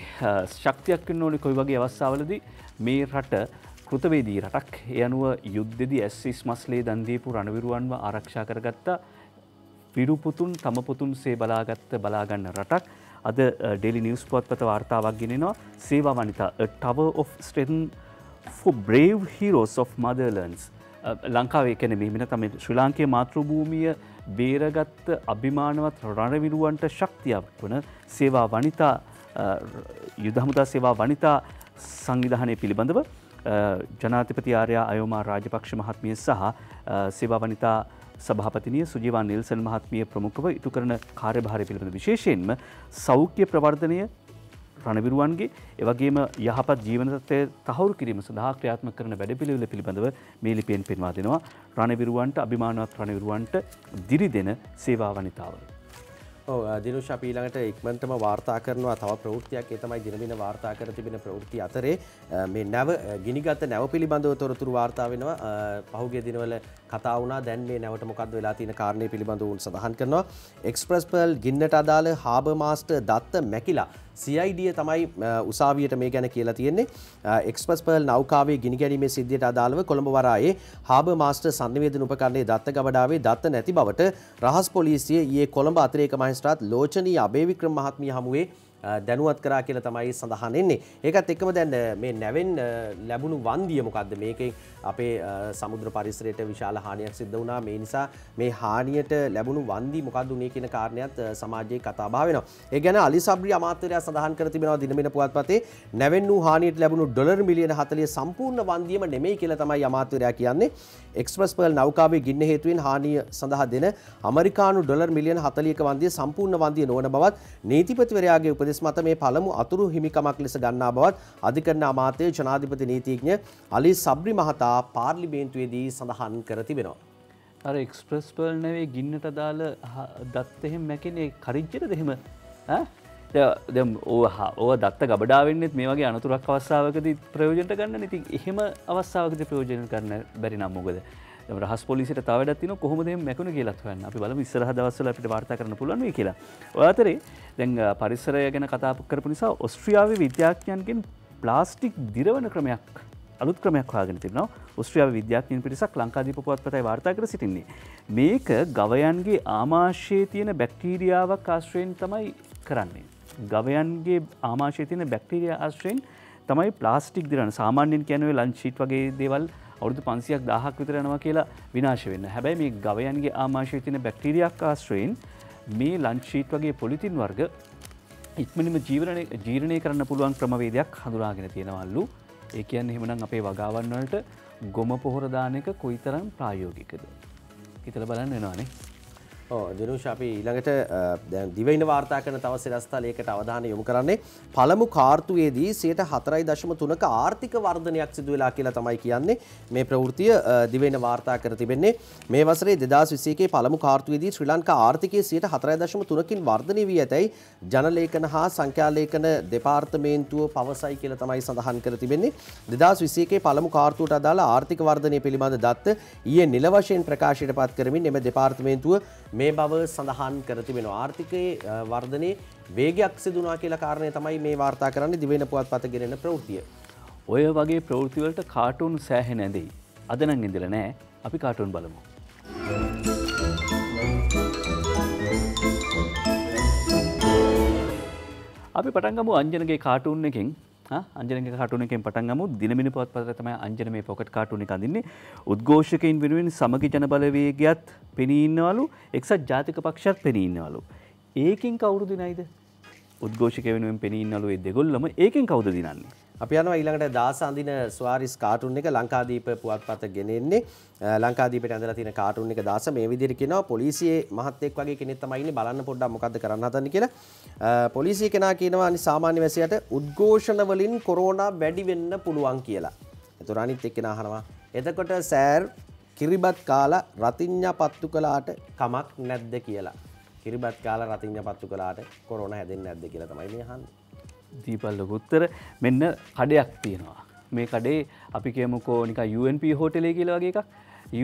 ශක්තියක් වෙන්න ඕනේ කොයි වගේ අවස්ථාවලදී මේ රට කෘතවේදී රටක්. ඒ අනුව යුද්ධෙදී ඇස්සිස් මස්ලේ දන් දීපු රණවිරුවන්ව ආරක්ෂා කරගත්ත විරුපුතුන් තම පුතුන්සේ බලා ගන්න රටක්. අද ඩේලි නිවුස් පුවත්පත වාර්තාවක් ගෙනෙනවා සේවා වනිතා a tower of strength for brave heroes of motherlands. ලංකාවේ කියන්නේ මෙහිමින තමයි ශ්‍රී ලාංකේය මාතෘභූමිය බේරගත් අභිමානවත් රණවිරුවන්ට ශක්තියක් වන සේවා වනිතා යුද හමුදා සේවා වනිතා සංවිධානය පිළිබඳව ජනාධිපති ආර්යා අයෝමා රාජපක්ෂ මහත්මිය සහ සේවා වනිතා සභාපතිනිය සුජීවා නිල්සන් මහත්මිය ප්‍රමුඛව ඉටු කරන කාර්යභාරය පිළිබඳ විශේෂයෙන්ම සෞඛ්‍ය ප්‍රවර්ධනය රණවිරුවන්ගේ එවැගේම යහපත් ජීවන තත්ත්වය තහවුරු කිරීම සඳහා ක්‍රියාත්මක කරන වැඩපිළිවෙල පිළිබඳව මේ ලිපියෙන් පෙන්වා දෙනවා රණවිරුවන්ට අභිමානවත් රණවිරුවන්ට දිරි දෙන සේවා වනිතාව. දිනුෂ අපි ඊළඟට ඉක්මනටම වාර්තා කරනවා තව ප්‍රවෘත්තියක්. ඒ තමයි දිනමින වාර්තා කර තිබෙන ප්‍රවෘත්ති අතරේ මේ නැව ගිනිගත් නැව පිළිබඳව තොරතුරු වාර්තා වෙනවා. පහුගිය දිනවල කතා වුණා. දැන් මේ නැවට මොකද්ද වෙලා තියෙන කාරණේ පිළිබඳව උන් සඳහන් කරනවා. එක්ස්ප්‍රස් පර්ල් ගින්නට අදාළ හාබර් මාස්ටර් දත්ත මැකිලා CID තමයි උසාවියට මේ ගැන කියලා තියෙන්නේ. එක්ස්ප්‍රස් පර්ල් නෞකාවේ ගිනි ගැනීමේ සිද්ධියට අදාළව කොළඹ වරායේ හාබර් මාස්ටර් සංනිවේදන උපකරණයේ දත්ත ගබඩාවේ දත්ත නැති බවට රහස් පොලිසිය ඊයේ කොළඹ අතිරේක මහේස්ත්‍රාත් ලෝචනී අබේවික්‍රම මහත්මිය හමුවේ දැනුවත් කරා කියලා තමයි සඳහන් වෙන්නේ. ඒකත් එක්කම දැන් මේ නැවෙන් ලැබුණු වන්දිය මොකද්ද? මේකෙන් අපේ සමුද්‍ර පරිසරයට විශාල හානියක් සිද්ධ වුණා. මේ නිසා මේ හානියට ලැබුණු වන්දි මොකද්ද උනේ කියන කාරණයක් සමාජයේ කතා බහ වෙනවා. ඒ ගැන අලි සබ්රි අමාත්‍යවරයා සඳහන් කර තිබෙනවා දිනමින පුවත්පතේ නැවෙන් වූ හානියට ලැබුණු ඩොලර් මිලියන 40 සම්පූර්ණ වන්දියම නෙමෙයි කියලා තමයි අමාත්‍යවරයා කියන්නේ. එක්ස්ප්‍රස් පර්ල් නෞකාවේ ගින්න හේතුවෙන් හානිය සඳහා දෙන ඇමරිකානු ඩොලර් මිලියන 40ක වන්දිය සම්පූර්ණ වන්දිය නොවන බවත් නීතිපතිවරයාගේ උපදෙස් මත මේ පළමු අතුරු හිමිකමක් ලෙස ගන්නා බවත් අධිකරණ අමාත්‍ය ජනාධිපති නීතිඥ අලි සබ්රි මහතා පාර්ලිමේන්තුවේදී සඳහන් කර තිබෙනවා. අර එක්ස්ප්‍රස් පර්ල් නැවේ ගින්නට දාල දත්ත එහෙම මැකෙන්නේ කරිච්චරද එහෙම දැන් ඕව දත්ත ගබඩාවෙන්නෙත් මේ වගේ අනතුරක් අවස්ථාවකදී ප්‍රයෝජනට ගන්න. ඉතින් එහෙම අවස්ථාවකදී ප්‍රයෝජන ගන්න බැරි නම් මොකද? රහස් පොලිසියට තව වැඩක් තියෙනවා කොහොමද මේ මැකුණේ කියලාත් හොයන්න. අපි බලමු ඉස්සරහ දවස්වල අපිට වාර්තා කරන්න පුළුවන් වෙයි කියලා. ඔය අතරේ දැන් පරිසරය ගැන කතා කරපු නිසා ඕස්ට්‍රියාවේ විද්‍යාඥයන්ගෙන් ප්ලාස්ටික් දිරවන ක්‍රමයක් අලුත් ක්‍රමයක් හොයාගෙන තිබෙනවා. ඕස්ට්‍රියාවේ විද්‍යාඥයින් පිරිසක් ලංකාදීප පුවත්පතයි වාර්තා කර සිටින්නේ. මේක ගවයන්ගේ ආමාශයේ තියෙන බැක්ටීරියාවක් ආශ්‍රයෙන් තමයි කරන්නේ. ගවයන්ගේ ආමාශයේ තියෙන බැක්ටීරියා ආශ්‍රයෙන් තමයි ප්ලාස්ටික් දිරවන. සාමාන්‍යයෙන් කියන්නේ ලන්ච් ෂීට් වගේ දේවල් අවුරුදු 500ක් 1000ක් විතර යනවා කියලා විනාශ වෙන්න. හැබැයි මේ ගවයන්ගේ ආමාශයේ තියෙන බැක්ටීරියාවක් ආශ්‍රයෙන් මේ ලන්ච් ෂීට් වගේ පොලිතින් වර්ග ඉක්මනින්ම ජීර්ණය කරන්න පුළුවන් ක්‍රමවේදයක් හඳුනාගෙන තියෙනවලු. ඒ කියන්නේ එහෙමනම් අපේ වගාවන් වලට ගොම පොහොර දාන එක කොයිතරම් ප්‍රායෝගිකද? හිතලා බලන්න වෙනවානේ. දිනුෂ අපි ඊළඟට දැන් දිවයින වාර්තා කරන තව සිරස්තලයකට අවධානය යොමු කරන්නේ පළමු කාර්තුවේදී 4.3% ආර්ථික වර්ධනයක් සිදු වෙලා කියලා තමයි කියන්නේ මේ ප්‍රවෘත්තිය දිවයින වාර්තා කර තිබෙන්නේ මේ වසරේ 2021 පළමු කාර්තුවේදී ශ්‍රී ලංකා ආර්ථිකයේ 4.3%කින් වර්ධනය වී ඇතැයි ජනලේඛන හා සංඛ්‍යාලේඛන දෙපාර්තමේන්තුව පවසයි කියලා තමයි සඳහන් කර තිබෙන්නේ 2021 පළමු කාර්තුවට අදාළ ආර්ථික වර්ධනය පිළිබඳ දත්ත ඊයේ නිල වශයෙන් ප්‍රකාශයට පත් කරමින් එම දෙපාර්තමේන්තුව මේ බව සඳහන් කර තිබෙනවා. ආර්ථිකයේ වර්ධනයේ වේගයක් සිදු වුණා කියලා කාරණය තමයි මේ වාර්තා කරන්නේ දිවයින පුවත්පත ගෙනෙන ප්‍රවෘත්තිය. ඔය වගේ ප්‍රවෘත්ති වලට කාටුන් සෑහෙන ඇඳෙයි. අද නම් ඉඳලා නැහැ. අපි කාටුන් බලමු. අපි පටන් ගමු අංජනගේ කාටුන් එකෙන්. අංජනගේ කාටුන් එකෙන් පටන් ගමු. දිනමින පුවත්පතේ තමයි අංජන මේ පොකට් කාටුන් එක අඳින්නේ. උද්ඝෝෂකයින් වෙනුවෙන් සමගි ජන බලවේගයත් පෙනී ඉන්නවලු. එක්සත් ජාතික පක්ෂයත් පෙනී ඉන්නවලු. ඒකෙන් කවුරු දිනයිද? උද්ඝෝෂක වෙනුවෙන් පෙනී ඉන්නවලු ඒ දෙගොල්ලම. ඒකෙන් කවුද දිනන්නේ? අපි යනවා ඊළඟට දාස අඳින ස්වාරිස් කාටුන් එක ලංකාදීප පුවත්පත ගෙනෙන්නේ. ලංකාදීපට ඇඳලා තියෙන කාටුන් එක දාස මේ විදිහට කියනවා පොලිසියේ මහත්තයෙක් වගේ කෙනෙක් තමයි ඉන්නේ බලන්න පොඩ්ඩක් මොකද්ද කරන්න හදන්නේ කියලා. පොලිසිය කෙනා කියනවා සාමාන්‍ය වැසියට උද්ඝෝෂණ වලින් කොරෝනා වැඩි වෙන්න පුළුවන් කියලා. ඒතර අනිත් එක්කෙනා අහනවා එතකොට සෑර් කිරිබත් කාලා රතිඤ්ඤා පත්තු කළාට කමක් නැද්ද කියලා. කිරිබත් කාලා රතිඤ්ඤා පත්තු කළාට කොරෝනා හැදෙන්නේ නැද්ද කියලා තමයි මේ අහන්නේ. දීපල්ලක උත්තර මෙන්න කඩයක් තියෙනවා. මේ කඩේ අපි කියමුකෝ නිකන් UNP හෝටලේ කියලා වගේ එකක්.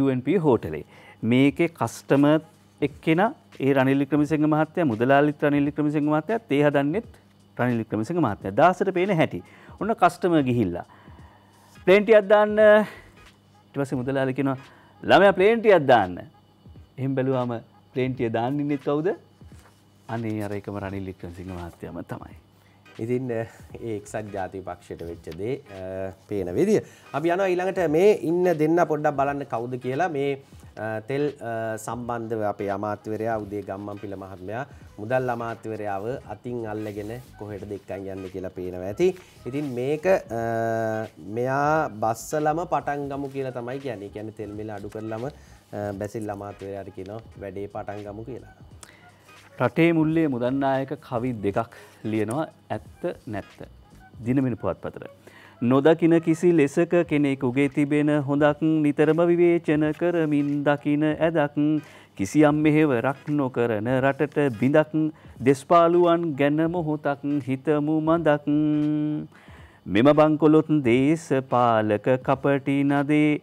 UNP හෝටලේ. මේකේ කස්ටමර් එක්කෙනා ඒ රනිල් වික්‍රමසිංහ මහත්තයා මුදලාලිත් රනිල් වික්‍රමසිංහ මහත්තයා තේ හදන්නෙත් රනිල් වික්‍රමසිංහ මහත්තයා. දාසට පේන හැටි. ඔන්න කස්ටමර් ගිහිල්ලා ප්ලේන් ටිකක් දාන්න. ඊට පස්සේ මුදලාලි කියනවා ළමයා ප්ලේන් ටිකක් දාන්න. එහෙන් බැලුවාම ප්ලේන් ටික දාන්න ඉන්නේ කවුද? අනේ අර එකම රනිල් වික්‍රමසිංහ මහත්තයාම තමයි. ඉතින් ඒ එක්සත් ජාතික පක්ෂයට වෙච්ච දේ පේන විදිය. අපි යනවා ඊළඟට මේ ඉන්න දෙන්න පොඩ්ඩක් බලන්න කවුද කියලා මේ තෙල් සම්බන්ධව අපේ අමාත්‍යවරයා උදේ ගම්මන්පිල මහත්මයා මුදල් අමාත්‍යවරයාව අතින් අල්ලගෙන කොහෙටද එක්කන් යන්නේ කියලා පේනවා ඇති. ඉතින් මේක මෙයා බස්සලම පටන් ගමු කියලා තමයි කියන්නේ. ඒ කියන්නේ තෙල් මිල අඩු කරලම බැසිල් අමාත්‍යවරයාට කියනවා වැඩේ පටන් ගමු කියලා. රටේ මුල්ලේ මුදන්නායක කවි දෙකක් ලියනවා ඇත්ත නැත්ත. දිනමින පුවත්පතට. නොදකින කිසි ලෙසක කෙනෙකුගේ තිබෙන හොඳක් නිතරම විවේචන කරමින් දකින ඇදක් කිසියම් මෙහෙවරක් නොකරන රටට බිඳක් දෙස්පාලුවන් ගැන මොහොතක් හිතමු මඳක් මෙම බංකොලොත් දේශපාලක කපටි නදේ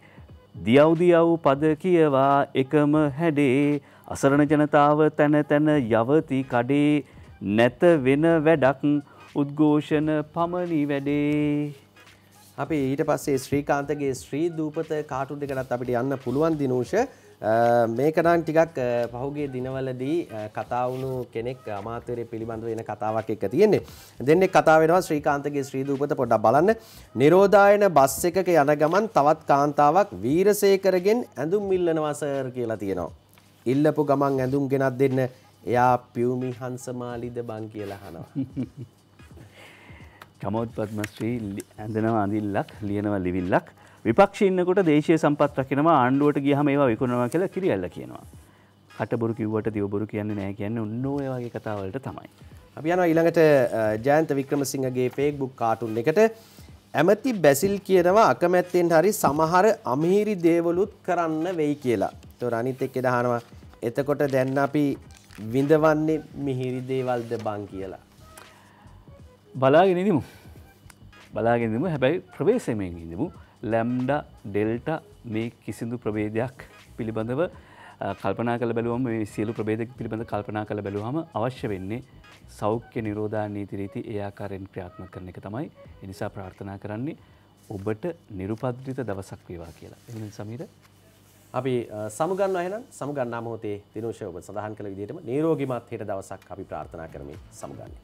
දියව් පද කියවා එකම හැඩේ අසරණ ජනතාව තැන තැන යවති කඩේ නැත වෙන වැඩක් උද්ඝෝෂණ පමණි වැඩේ. අපි ඊට පස්සේ ශ්‍රීකාන්තගේ ශ්‍රී දූපත කාටුන් එකකට අපිට යන්න පුළුවන් දිනූෂ. මේක නම් ටිකක් පහුගිය දිනවලදී කතා වුණු කෙනෙක් අමාත්‍යවරය පිළිබඳව එන කතාවක් එක්ක තියෙන්නේ. දෙන්නෙක් කතා වෙනවා ශ්‍රීකාන්තගේ ශ්‍රී දූපත පොඩ්ඩක් බලන්න. නිරෝධායන බස් එකක යන ගමන් තවත් කාන්තාවක් වීරසේකරගෙන් ඇඳුම් ඉල්ලනවා සර් කියලා තියෙනවා. ඉල්ලපු ගමන් ඇඳුම් ගෙනත් දෙන්න එයා පියුමි හංසමාලිද බං කියලා අහනවා. චමෝත් පද්මශ්‍රී ඇඳනවා අඳිල්ලක් ලියනවා ලිවිල්ලක් විපක්ෂයේ ඉන්නකොට දේශීය සම්පත් රකින්නවා ආණ්ඩුවට ගියහම ඒවා විකුණනවා කියලා කිරියල්ල කියනවා. කටබොරු කිව්වට දිවබොරු කියන්නේ නැහැ කියන්නේ ඔන්න ඔය වගේ කතා වලට තමයි. අපි යනවා ඊළඟට ජයන්ත වික්‍රමසිංහගේ Facebook කාටුන් එකට. ඇමති බැසිල් කියනවා අකමැත්තෙන් හරි සමහර අමිහිරි දේවලුත් කරන්න වෙයි කියලා. ඒතොර අනිත් එක්ක දහනවා එතකොට දැන් අපි විඳවන්නේ මිහිරි දේවල්ද බං කියලා. බලාගෙන ඉඳිමු. බලාගෙන ඉඳිමු. හැබැයි ප්‍රවේශමෙන් ඉඳිමු. ලැම්ඩා ඩෙල්ටා මේ කිසිදු ප්‍රභේදයක් පිළිබඳව කල්පනා කළ බැලුවම මේ සියලු ප්‍රභේද පිළිබඳ කල්පනා කළ බැලුවම අවශ්‍ය වෙන්නේ සෞඛ්‍ය නිරෝධා නීති රීති ඒ ආකාරයෙන් ක්‍රියාත්මක කරන එක තමයි. ඒ නිසා ප්‍රාර්ථනා කරන්නේ ඔබට නිරුපද්‍රිත දවසක් වේවා කියලා. එහෙනම් සමීර අපි සමුගන්නවා එහෙනම් සමුගන්නා මොහොතේ දිනෝෂය ඔබ සඳහන් කළ විදිහටම නිරෝගීමත් හෙට දවසක් අපි ප්‍රාර්ථනා කරමින් සමුගන්නේ.